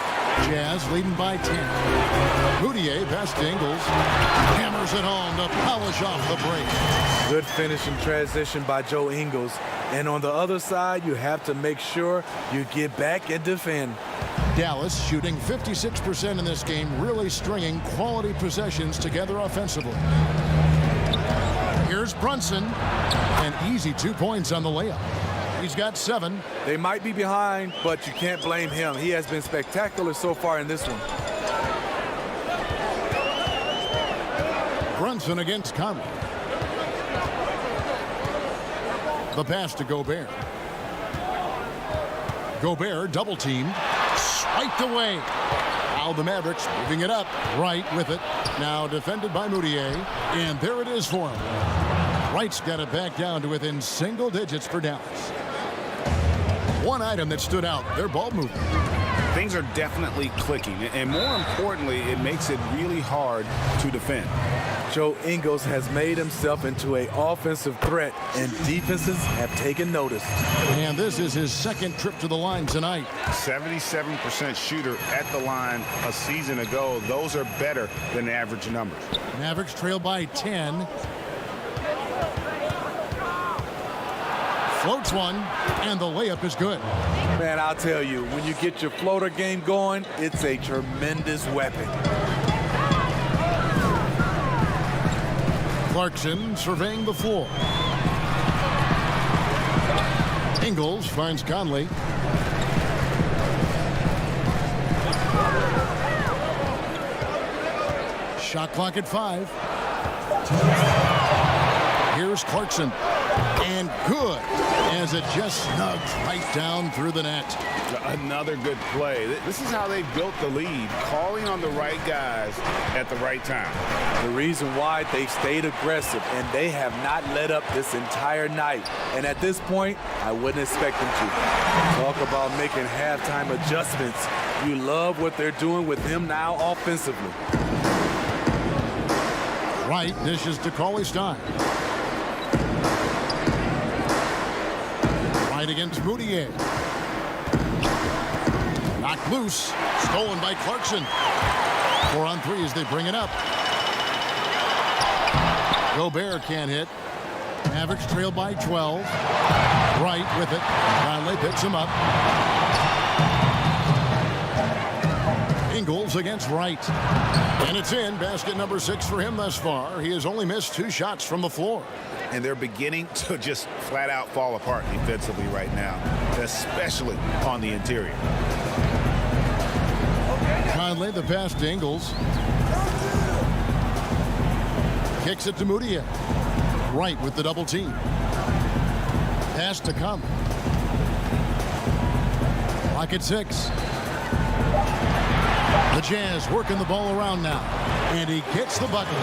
Jazz leading by 10. Moutier pass to Ingles. Hammers it home to polish off the break. Good finish in transition by Joe Ingles. And on the other side, you have to make sure you get back and defend. Dallas shooting 56% in this game, really stringing quality possessions together offensively. Here's Brunson. An easy 2 points on the layup. He's got 7. They might be behind, but you can't blame him. He has been spectacular so far in this one. Brunson against Conley. The pass to Gobert. Gobert double teamed. Swiped away. Now the Mavericks moving it up. Wright with it. Now defended by Moutier. And there it is for him. Wright's got it back down to within single digits for Dallas. One item that stood out, their ball movement. Things are definitely clicking, and more importantly, it makes it really hard to defend. Joe Ingles has made himself into an offensive threat, and defenses have taken notice. And this is his second trip to the line tonight. 77% shooter at the line a season ago. Those are better than average numbers. Mavericks trail by 10. Floats one, and the layup is good. Man, I'll tell you, when you get your floater game going, it's a tremendous weapon. Clarkson surveying the floor. Ingles finds Conley. Shot clock at 5. Here's Clarkson. And good, as it just snugs right down through the net. Another good play. This is how they built the lead, calling on the right guys at the right time. The reason why they've stayed aggressive, and they have not let up this entire night. And at this point, I wouldn't expect them to. Talk about making halftime adjustments. You love what they're doing with him now offensively. Wright dishes to Cauley-Stein. Right against Moutier. Knocked loose. Stolen by Clarkson. 4 on 3 as they bring it up. Gobert can't hit. Mavericks trail by 12. Wright with it. Conley picks him up. Ingles against Wright. And it's in. Basket number 6 for him thus far. He has only missed 2 shots from the floor. And they're beginning to just flat out fall apart defensively right now, especially on the interior. Conley, the pass to Ingles. Kicks it to Moutier. Wright with the double team. Pass to Conley. Clock at 6. The Jazz working the ball around now. And he gets the bucket.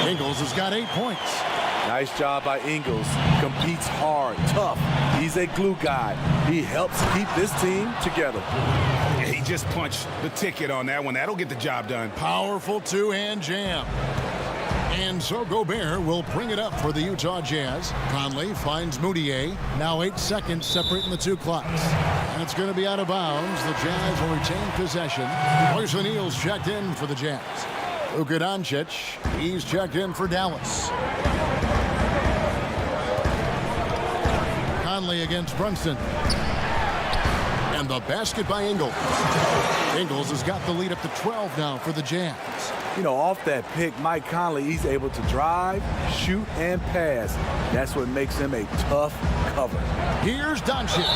Ingles has got 8 points. Nice job by Ingles. Competes hard, tough. He's a glue guy. He helps keep this team together. Yeah, he just punched the ticket on that one. That'll get the job done. Powerful two-hand jam. And so Gobert will bring it up for the Utah Jazz. Conley finds Moutier. Now 8 seconds separating the 2 clocks. And it's going to be out of bounds. The Jazz will retain possession. Royce O'Neal's checked in for the Jazz. Luka Doncic, he's checked in for Dallas. Conley against Brunson. And the basket by Ingles. Ingles has got the lead up to 12 now for the Jazz. You know, off that pick, Mike Conley, he's able to drive, shoot, and pass. That's what makes him a tough cover. Here's Doncic.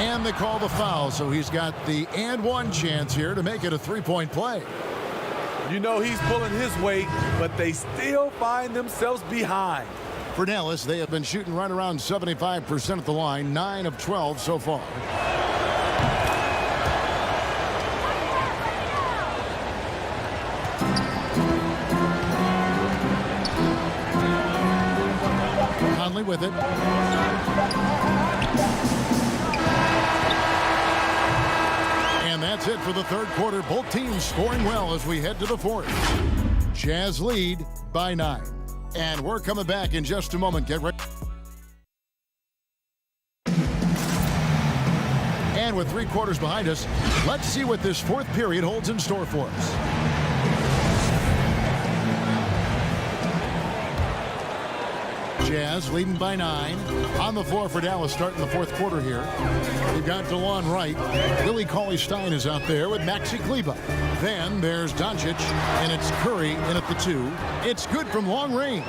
And they call the foul, so he's got the and one chance here to make it a three-point play. You know he's pulling his weight, but they still find themselves behind. For Dallas, they have been shooting right around 75% at the line, 9 of 12 so far. Conley with it. And that's it for the third quarter. Both teams scoring well as we head to the fourth. Jazz lead by 9. And we're coming back in just a moment. Get ready. And with 3 quarters behind us, let's see what this fourth period holds in store for us. Jazz leading by 9. On the floor for Dallas starting the fourth quarter here. We've got DeLon Wright. Willie Cauley-Stein is out there with Maxi Kleber. Then there's Doncic, and it's Curry in at the 2. It's good from long range.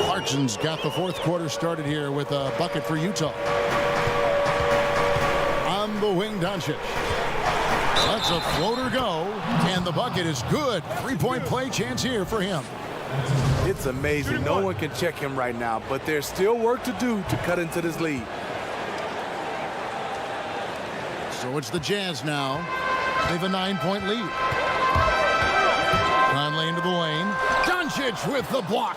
Clarkson's got the fourth quarter started here with a bucket for Utah. On the wing, Doncic. Lets a floater go, and the bucket is good. 3-point play chance here for him. It's amazing. No one can check him right now, but there's still work to do to cut into this lead. So it's the Jazz now. They have a 9-point lead. Conley into the lane. Doncic with the block.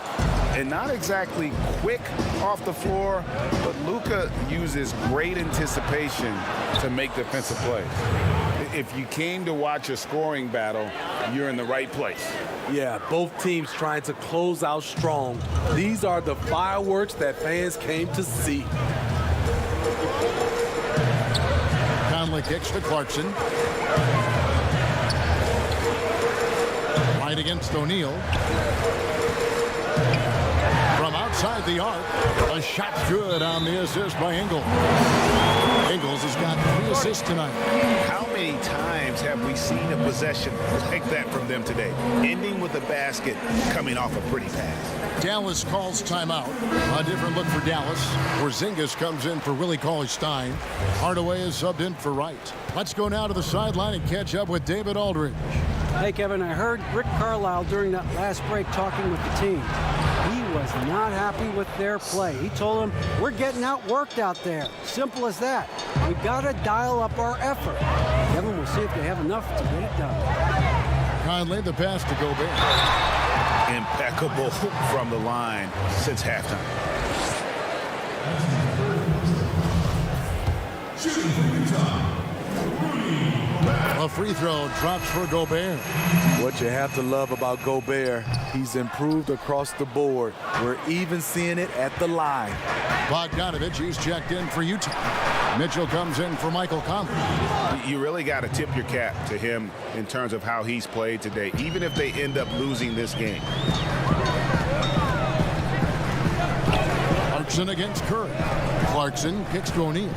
And not exactly quick off the floor, but Luka uses great anticipation to make defensive plays. If you came to watch a scoring battle, you're in the right place. Yeah, both teams trying to close out strong. These are the fireworks that fans came to see. Conley kicks to Clarkson. Right against O'Neal. From outside the arc, a shot good on the assist by Ingles. Ingles has got 3 assists tonight. How many times have we seen a possession like that from them today? Ending with a basket, coming off a pretty pass. Dallas calls timeout. A different look for Dallas. Porzingis comes in for Willie Cauley-Stein. Hardaway is subbed in for Wright. Let's go now to the sideline and catch up with David Aldridge. Hey, Kevin, I heard Rick Carlisle during that last break talking with the team. He was not happy with their play. He told them, we're getting outworked out there. Simple as that. We've got to dial up our effort. Kevin, we'll see if they have enough to get it done. Conley, the pass to Gobert. Impeccable from the line since halftime. A free throw drops for Gobert. What you have to love about Gobert, he's improved across the board. We're even seeing it at the line. Bogdanovich, he's checked in for Utah. Mitchell comes in for Michael Conley. You really got to tip your cap to him in terms of how he's played today, even if they end up losing this game. Clarkson against Curry. Clarkson kicks to O'Neal.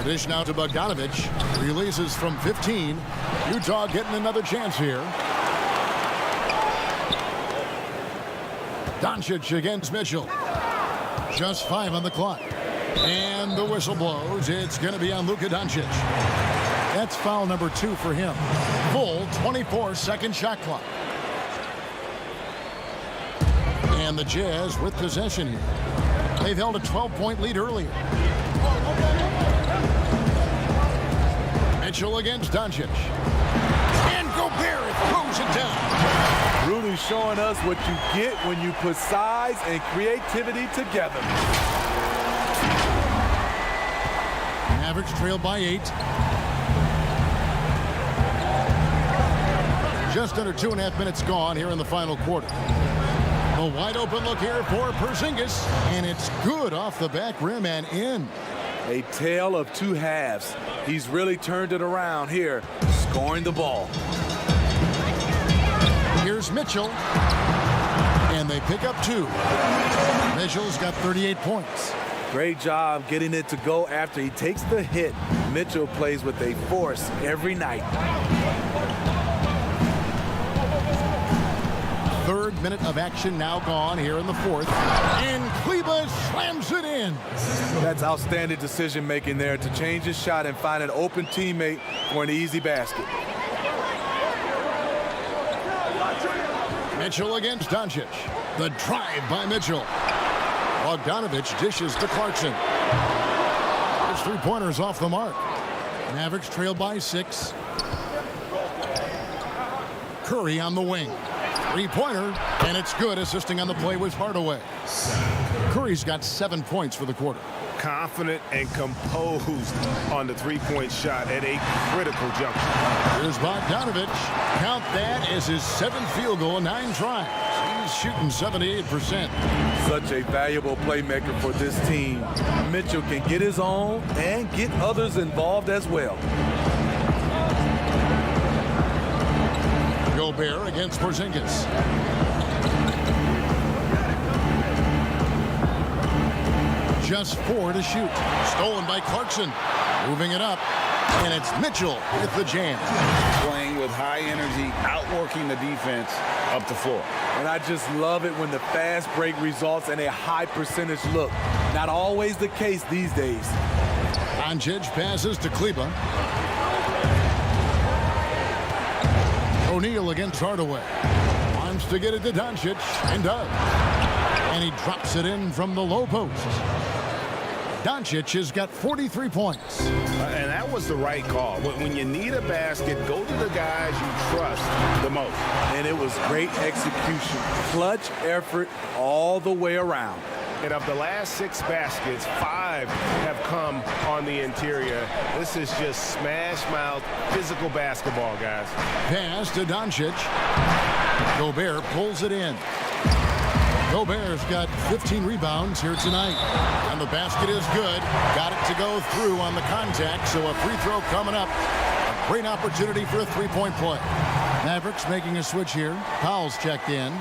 Dish now to Bogdanovich. Releases from 15. Utah getting another chance here. Doncic against Mitchell. Just 5 on the clock. And the whistle blows. It's going to be on Luka Doncic. That's foul number 2 for him. Full 24-second shot clock. And the Jazz with possession here. They've held a 12-point lead earlier. Mitchell against Doncic. And Gobert throws it down. Rudy showing us what you get when you put size and creativity together. Mavericks trail by 8. Just under 2.5 minutes gone here in the final quarter. A wide open look here for Porzingis. And it's good off the back rim and in. A tale of 2 halves. He's really turned it around here, scoring the ball. Here's Mitchell. And they pick up 2. Mitchell's got 38 points. Great job getting it to go after he takes the hit. Mitchell plays with a force every night. Third minute of action now gone here in the fourth. And Kleba slams it in. That's outstanding decision-making there to change his shot and find an open teammate for an easy basket. Mitchell against Doncic. The drive by Mitchell. Bogdanovich dishes to Clarkson. His three-pointers off the mark. Mavericks trail by 6. Curry on the wing. Three-pointer, and it's good. Assisting on the play was Hardaway. Curry's got 7 points for the quarter. Confident and composed on the three-point shot at a critical juncture. Here's Bogdanovich. Count that as his 7th field goal in 9 tries. He's shooting 78%. Such a valuable playmaker for this team. Mitchell can get his own and get others involved as well. Gobert against Porzingis. Just 4 to shoot. Stolen by Clarkson. Moving it up. And it's Mitchell with the jam. Playing with high energy, outworking the defense up the floor. And I just love it when the fast break results in a high percentage look. Not always the case these days. Doncic passes to Kleba. O'Neal against Hardaway. Wants to get it to Doncic, and does. And he drops it in from the low post. Doncic has got 43 points. And that was the right call. When you need a basket, go to the guys you trust the most. And it was great execution. Clutch effort all the way around. And of the last 6 baskets, 5 have come on the interior. This is just smash-mouth physical basketball, guys. Pass to Doncic. Gobert pulls it in. Gobert's got 15 rebounds here tonight. And the basket is good. Got it to go through on the contact, so a free throw coming up. A great opportunity for a three-point play. Mavericks making a switch here. Powell's checked in.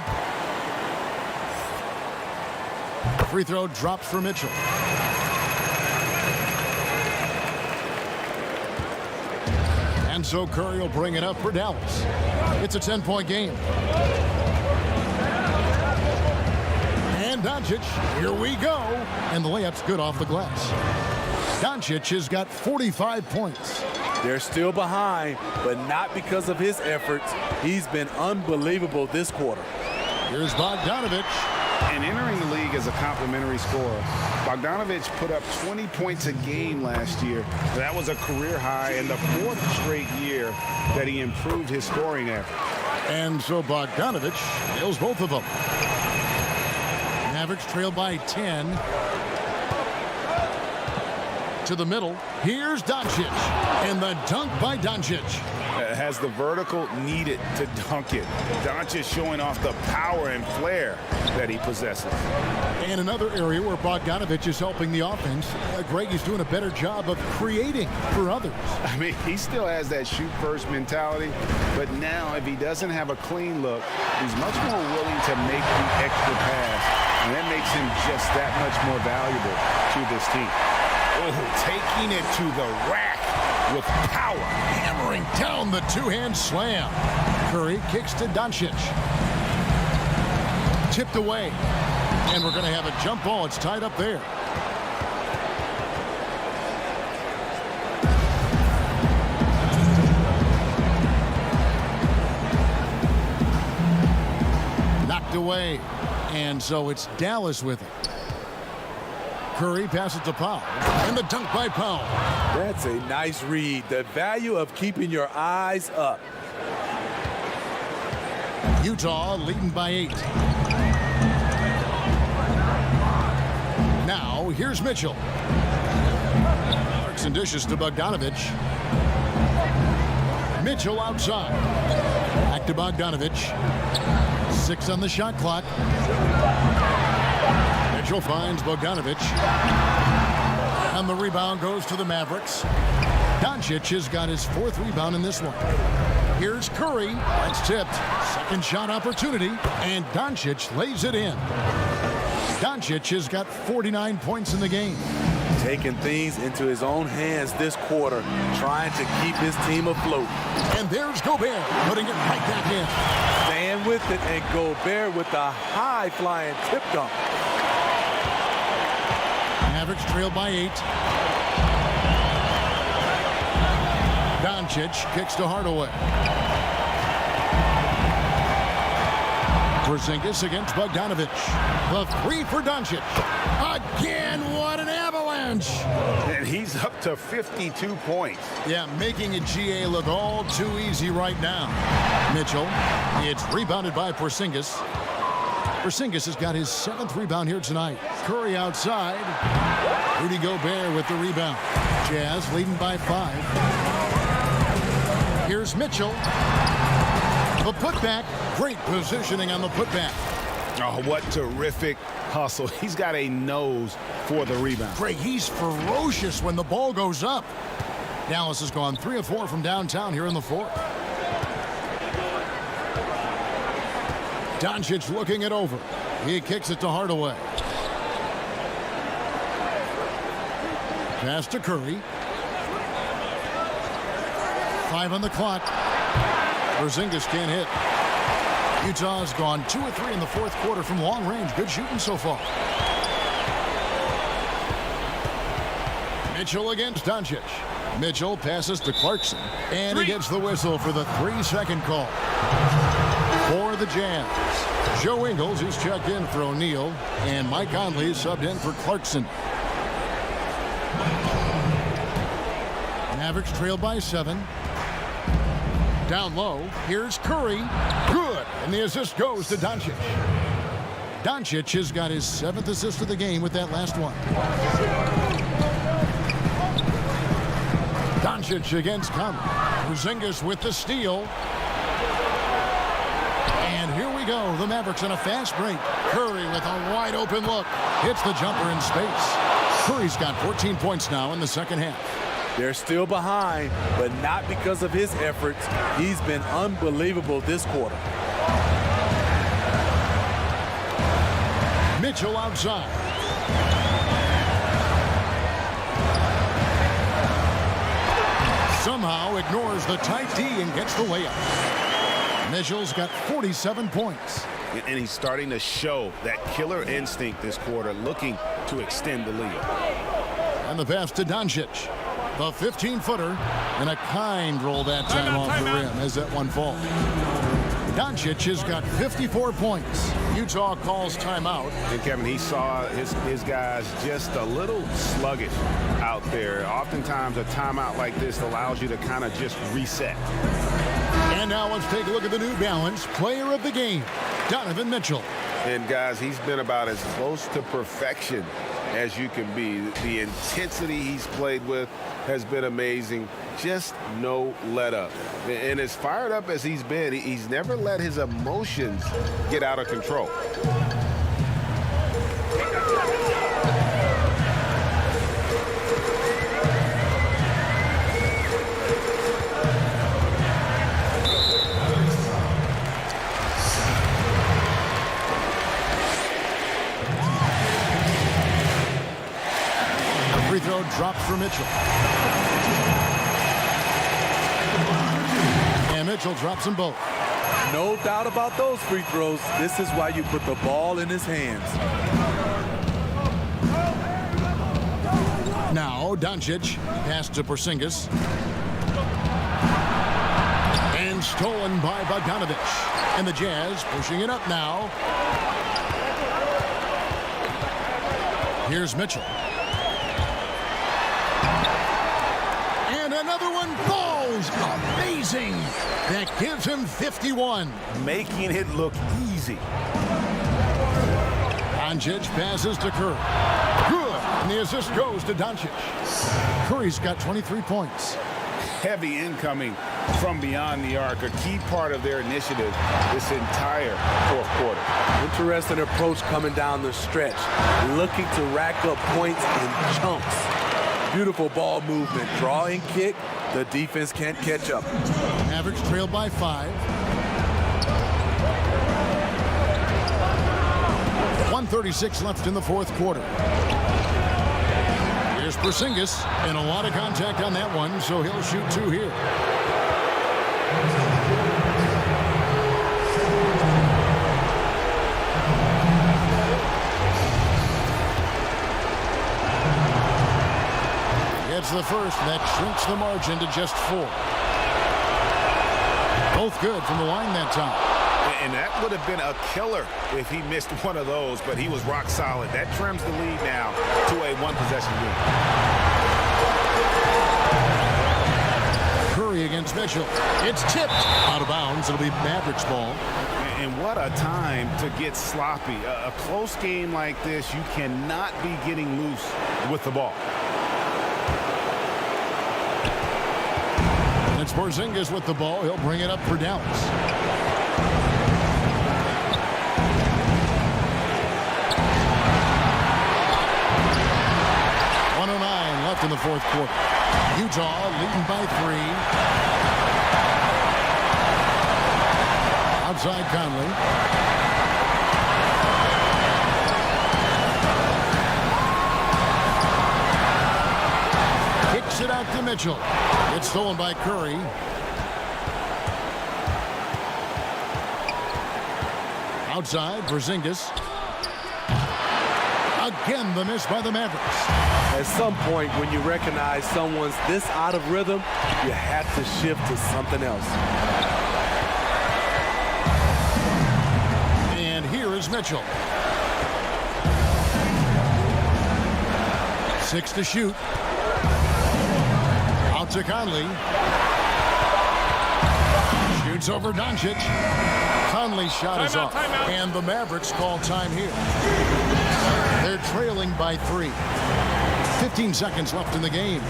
Free throw drops for Mitchell. And so Curry will bring it up for Dallas. It's a 10-point game. And Doncic, here we go. And the layup's good off the glass. Doncic has got 45 points. They're still behind, but not because of his efforts. He's been unbelievable this quarter. Here's Bogdanovich. And entering the league as a complimentary scorer, Bogdanovich put up 20 points a game last year. That was a career high and the 4th straight year that he improved his scoring average. And so Bogdanovich nails both of them. Mavericks trail by 10. To the middle. Here's Doncic. And the dunk by Doncic. Has the vertical needed to dunk it. Doncic showing off the power and flair that he possesses. And another area where Bogdanovich is helping the offense. Greg is doing a better job of creating for others. I mean, he still has that shoot-first mentality, but now if he doesn't have a clean look, he's much more willing to make the extra pass, and that makes him just that much more valuable to this team. Oh, taking it to the rack with power. Hammering down the two-hand slam. Curry kicks to Doncic. Tipped away. And we're going to have a jump ball. It's tied up there. Knocked away. And so it's Dallas with it. Curry passes to Powell. And the dunk by Powell. That's a nice read. The value of keeping your eyes up. Utah leading by 8. Now, here's Mitchell. Clarkson dishes to Bogdanovich. Mitchell outside. Back to Bogdanovich. 6 on the shot clock. Mitchell finds Bogdanovich. And the rebound goes to the Mavericks. Doncic has got his 4th rebound in this one. Here's Curry. That's tipped. Second shot opportunity. And Doncic lays it in. Doncic has got 49 points in the game. Taking things into his own hands this quarter, trying to keep his team afloat. And there's Gobert, putting it right back in. Staying with it, and Gobert with the high-flying tip dunk. Mavericks trail by 8. Doncic kicks to Hardaway. Porzingis against Bogdanovic. The 3 for Doncic. Again, what an avalanche. And he's up to 52 points. Yeah, making a GA look all too easy right now. Mitchell, it's rebounded by Porzingis. Porzingis has got his 7th rebound here tonight. Curry outside. Rudy Gobert with the rebound. Jazz leading by 5. Here's Mitchell. The putback. Great positioning on the putback. Oh, what terrific hustle. He's got a nose for the rebound. Greg, he's ferocious when the ball goes up. Dallas has gone 3 of 4 from downtown here in the 4th. Doncic looking it over. He kicks it to Hardaway. Pass to Curry. 5 on the clock. Porzingis can't hit. Utah's gone 2 of 3 in the 4th quarter from long range. Good shooting so far. Mitchell against Doncic. Mitchell passes to Clarkson. And he gets the whistle for the 3-second call. For the Jazz, Joe Ingles is checked in for O'Neal. And Mike Conley is subbed in for Clarkson. Mavericks trail by 7. Down low, here's Curry. Good, and the assist goes to Doncic. Doncic has got his 7th assist of the game with that last one. Doncic against Conley. Porzingis with the steal. And here we go, the Mavericks on a fast break. Curry with a wide open look. Hits the jumper in space. Curry's got 14 points now in the second half. They're still behind, but not because of his efforts. He's been unbelievable this quarter. Mitchell outside. Somehow ignores the tight D and gets the layup. Mitchell's got 47 points. And he's starting to show that killer instinct this quarter, looking to extend the lead. And the pass to Doncic. The 15-footer, and a kind roll that time off the rim as that one falls. Doncic has got 54 points. Utah calls timeout. And Kevin, he saw his guys just a little sluggish out there. Oftentimes a timeout like this allows you to kind of just reset. And now let's take a look at the New Balance player of the game, Donovan Mitchell. And guys, he's been about as close to perfection as you can be. The intensity he's played with has been amazing. Just no let up. And as fired up as he's been, he's never let his emotions get out of control. Free throw drops for Mitchell. And Mitchell drops them both. No doubt about those free throws. This is why you put the ball in his hands. Now Doncic, pass to Porzingis. And stolen by Bogdanovic. And the Jazz pushing it up now. Here's Mitchell. And another one falls. Amazing. That gives him 51. Making it look easy. Doncic passes to Curry. Good. And the assist goes to Doncic. Curry's got 23 points. Heavy incoming from beyond the arc, a key part of their initiative this entire 4th quarter. Interesting approach coming down the stretch, looking to rack up points in chunks. Beautiful ball movement, draw and kick. The defense can't catch up. Mavericks trail by 5. 1:36 left in the fourth quarter. Here's Porzingis, and a lot of contact on that one, so he'll shoot two here. Gets the first, and that shrinks the margin to just 4. Both good from the line that time. And that would have been a killer if he missed one of those, but he was rock solid. That trims the lead now to a one-possession lead. Curry against Mitchell. It's tipped out of bounds. It'll be Mavericks ball. And what a time to get sloppy. A close game like this, you cannot be getting loose with the ball. It's Porzingis with the ball. He'll bring it up for Dallas. Left in the fourth quarter. Utah leading by 3. Outside Conley. Kicks it out to Mitchell. It's stolen by Curry. Outside, Porzingis. Again, the miss by the Mavericks. At some point, when you recognize someone's this out of rhythm, you have to shift to something else. And here is Mitchell. 6 to shoot. Out to Conley. Shoots over Doncic. Conley's shot is off. And the Mavericks call time here. They're trailing by 3. 15 seconds left in the game.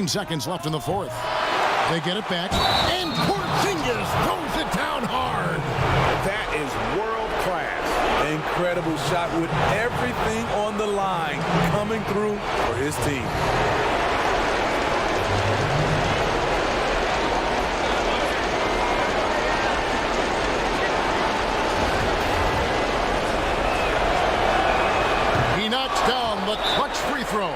Seconds left in the fourth. They get it back, and Porzingis throws it down hard. That is world class. Incredible shot with everything on the line coming through for his team. He knocks down the clutch free throw.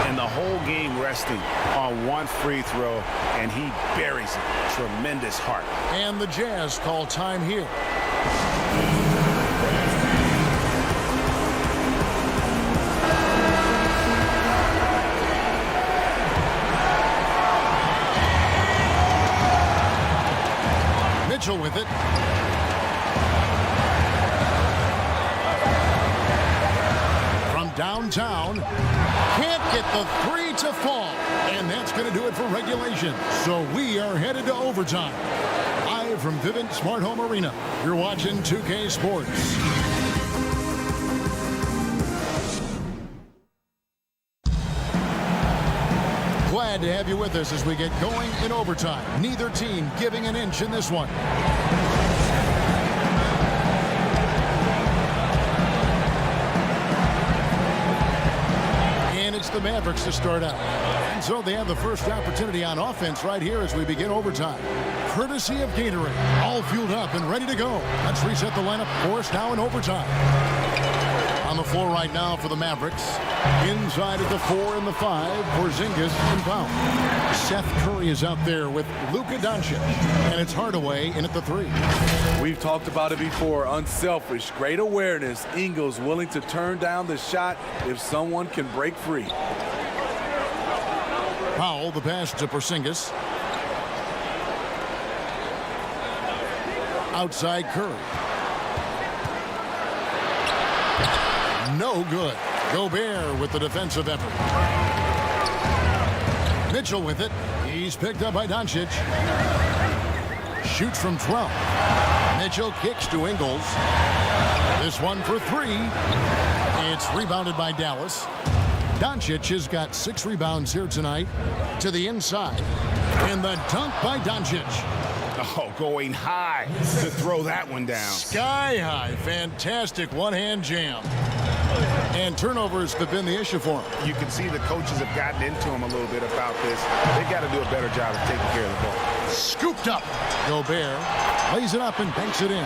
And the whole game resting on one free throw, and he buries it. Tremendous heart. And the Jazz call time here. Mitchell with it. From downtown. Can't get the 3 to fall. And that's going to do it for regulation. So we are headed to overtime. Live from Vivint Smart Home Arena. You're watching 2K Sports. Glad to have you with us as we get going in overtime. Neither team giving an inch in this one. It's the Mavericks to start out. And so they have the first opportunity on offense right here as we begin overtime. Courtesy of Gatorade. All fueled up and ready to go. Let's reset the lineup for us now in overtime. On the floor right now for the Mavericks. Inside at the 4 and the 5, Porzingis and Powell. Seth Curry is out there with Luka Doncic. And it's Hardaway in at the 3. We've talked about it before. Unselfish, great awareness. Ingles willing to turn down the shot if someone can break free. Powell, the pass to Porzingis. Outside Curry. No good. Gobert with the defensive effort. Mitchell with it. He's picked up by Doncic. Shoots from 12. Mitchell kicks to Ingles. This one for 3. It's rebounded by Dallas. Doncic has got 6 rebounds here tonight. To the inside. And the dunk by Doncic. Oh, going high to throw that one down. Sky high. Fantastic one-hand jam. And turnovers have been the issue for him. You can see the coaches have gotten into him a little bit about this. They've got to do a better job of taking care of the ball. Scooped up. Gobert lays it up and banks it in.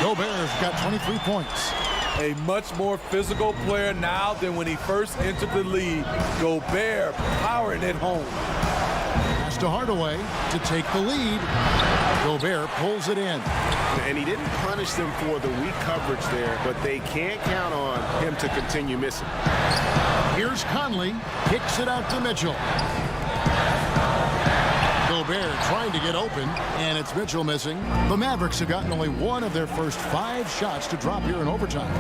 Gobert's got 23 points. A much more physical player now than when he first entered the league. Gobert powering it home. Pass to Hardaway to take the lead. Gobert pulls it in. And he didn't punish them for the weak coverage there, but they can't count on him to continue missing. Here's Conley. Kicks it out to Mitchell. Gobert trying to get open, and it's Mitchell missing. The Mavericks have gotten only one of their first 5 shots to drop here in overtime.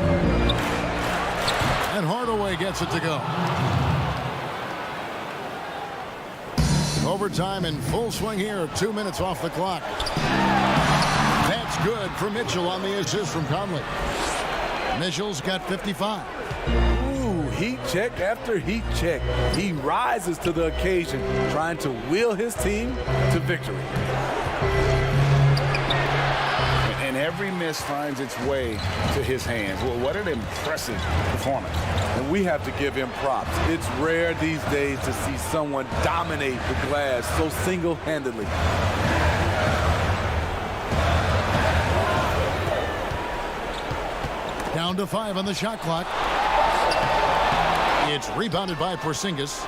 And Hardaway gets it to go. Overtime in full swing here. 2 minutes off the clock. That's good for Mitchell on the assist from Conley. Mitchell's got 55. Ooh, heat check after heat check. He rises to the occasion, trying to will his team to victory. And every miss finds its way to his hands. Well, what an impressive performance. And we have to give him props. It's rare these days to see someone dominate the glass so single-handedly. Down to 5 on the shot clock. It's rebounded by Porzingis.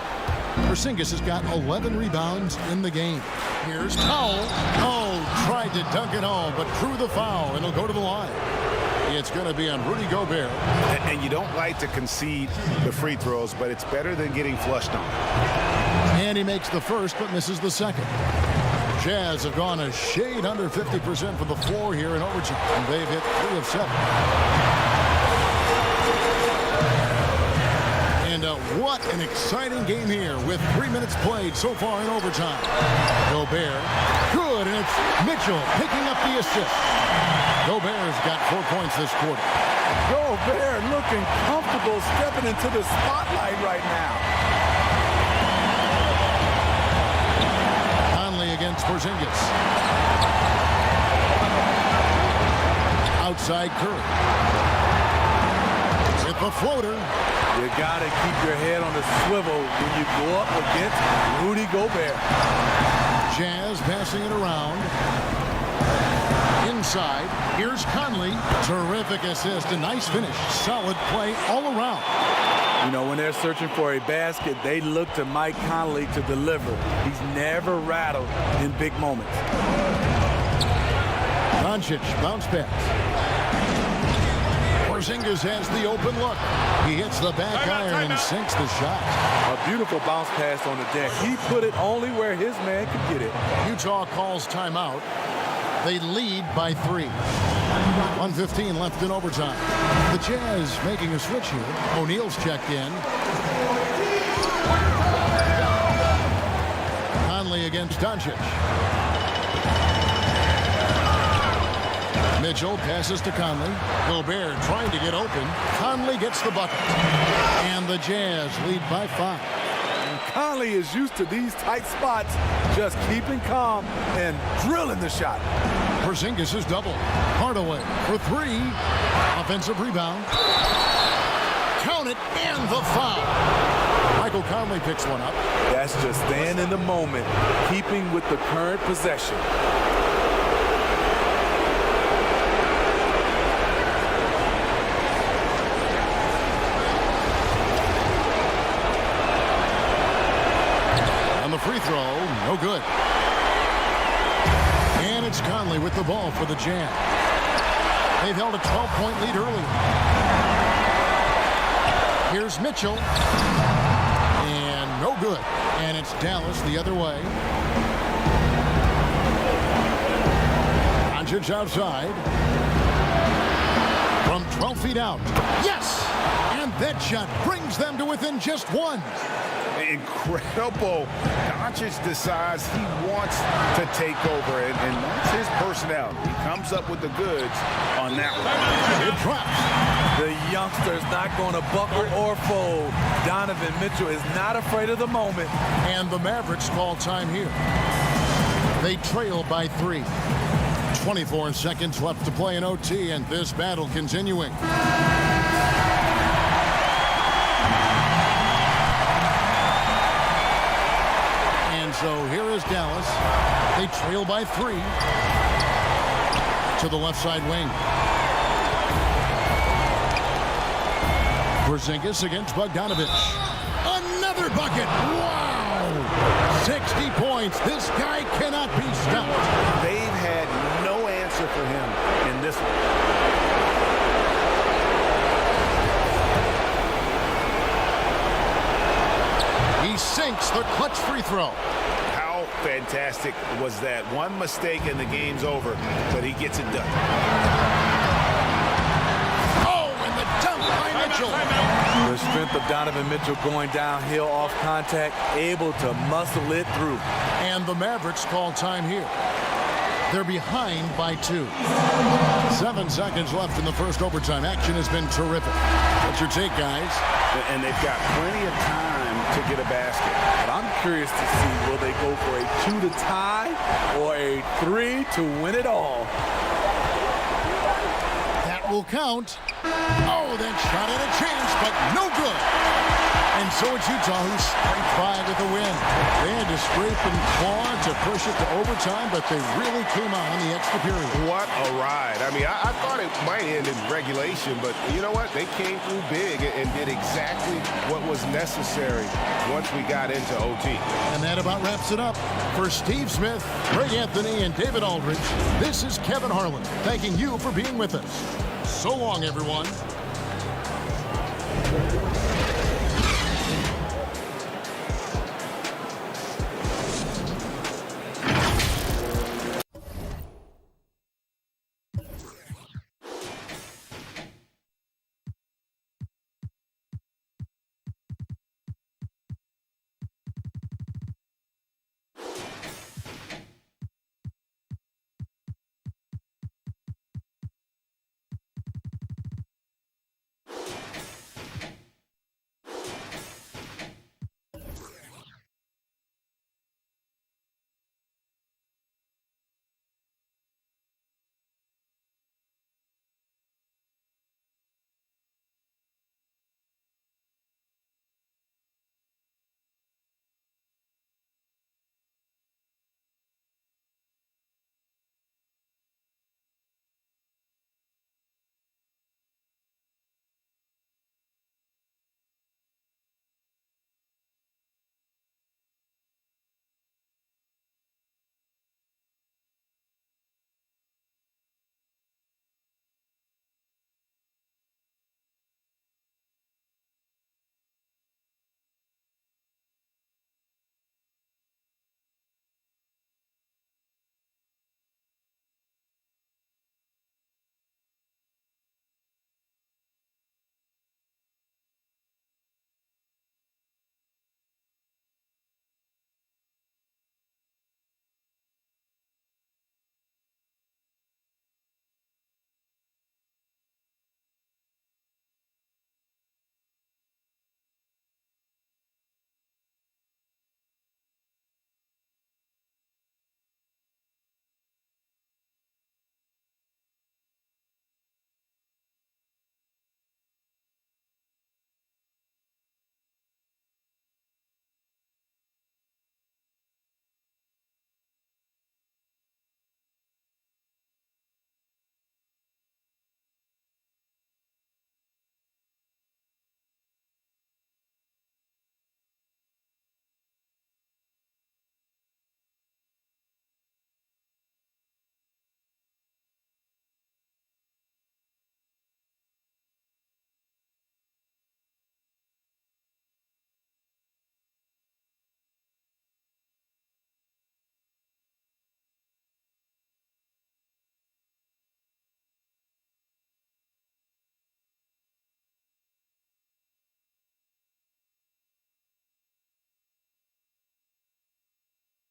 Porzingis has got 11 rebounds in the game. Here's Powell. Oh, tried to dunk it home, but drew the foul, and he'll go to the line. It's going to be on Rudy Gobert. And you don't like to concede the free throws, but it's better than getting flushed on. And he makes the first, but misses the second. Jazz have gone a shade under 50% from the floor here in overtime. They've hit 3 of 7. And what an exciting game here with 3 minutes played so far in overtime. Gobert, good, and it's Mitchell picking up the assist. Gobert's got 4 points this quarter. Gobert looking comfortable stepping into the spotlight right now. Conley against Porzingis. Outside Curry. With the floater. You gotta keep your head on the swivel when you go up against Rudy Gobert. Jazz passing it around. Inside, here's Conley. Terrific assist, a nice finish. Solid play all around. You know, when they're searching for a basket, they look to Mike Conley to deliver. He's never rattled in big moments. Doncic, bounce pass. Porzingis has the open look. He hits the back iron and sinks the shot. A beautiful bounce pass on the deck. He put it only where his man could get it. Utah calls timeout. They lead by 3. 1:15 left in overtime. The Jazz making a switch here. O'Neal's checked in. Conley against Doncic. Mitchell passes to Conley. Gobert trying to get open. Conley gets the bucket. And the Jazz lead by 5. And Conley is used to these tight spots, just keeping calm and drilling the shot. Porzingis is double. Hardaway for 3. Offensive rebound. Count it, and the foul. Michael Conley picks one up. That's just staying in the moment, keeping with the current possession. On the free throw, no good. And it's Conley with the ball for the Jazz. They've held a 12-point lead earlier. Here's Mitchell. And no good. And it's Dallas the other way. Doncic outside. From 12 feet out. Yes! And that shot brings them to within just 1. Incredible. Doncic decides he wants to take over, and that's his personality. He comes up with the goods on that one. It drops. The youngster's not going to buckle or fold. Donovan Mitchell is not afraid of the moment. And the Mavericks call time here. They trail by 3. 24 seconds left to play in OT, and this battle continuing. And so here is Dallas. They trail by 3 to the left side wing. Porzingis against Bogdanovich. Another bucket. Wow! 60 points. This guy cannot be stopped. They've had no answer for him in this one. He sinks the clutch free throw. How fantastic was that? One mistake and the game's over, but he gets it done. Oh, and the dunk by Mitchell. The strength of Donovan Mitchell going downhill off contact, able to muscle it through. And the Mavericks call time here. They're behind by 2. 7 seconds left in the first overtime. Action has been terrific. What's your take, guys? And they've got plenty of time to get a basket. But I'm curious to see, will they go for a 2 to tie or a 3 to win it all? That will count. Oh, that shot at a chance, but no good. And so it's Utah who scraped by with the win. They had to scrape and claw to push it to overtime, but they really came on in the extra period. What a ride. I mean, I thought it might end in regulation, but you know what? They came through big and did exactly what was necessary once we got into OT. And that about wraps it up. For Steve Smith, Greg Anthony, and David Aldridge, this is Kevin Harlan, thanking you for being with us. So long, everyone.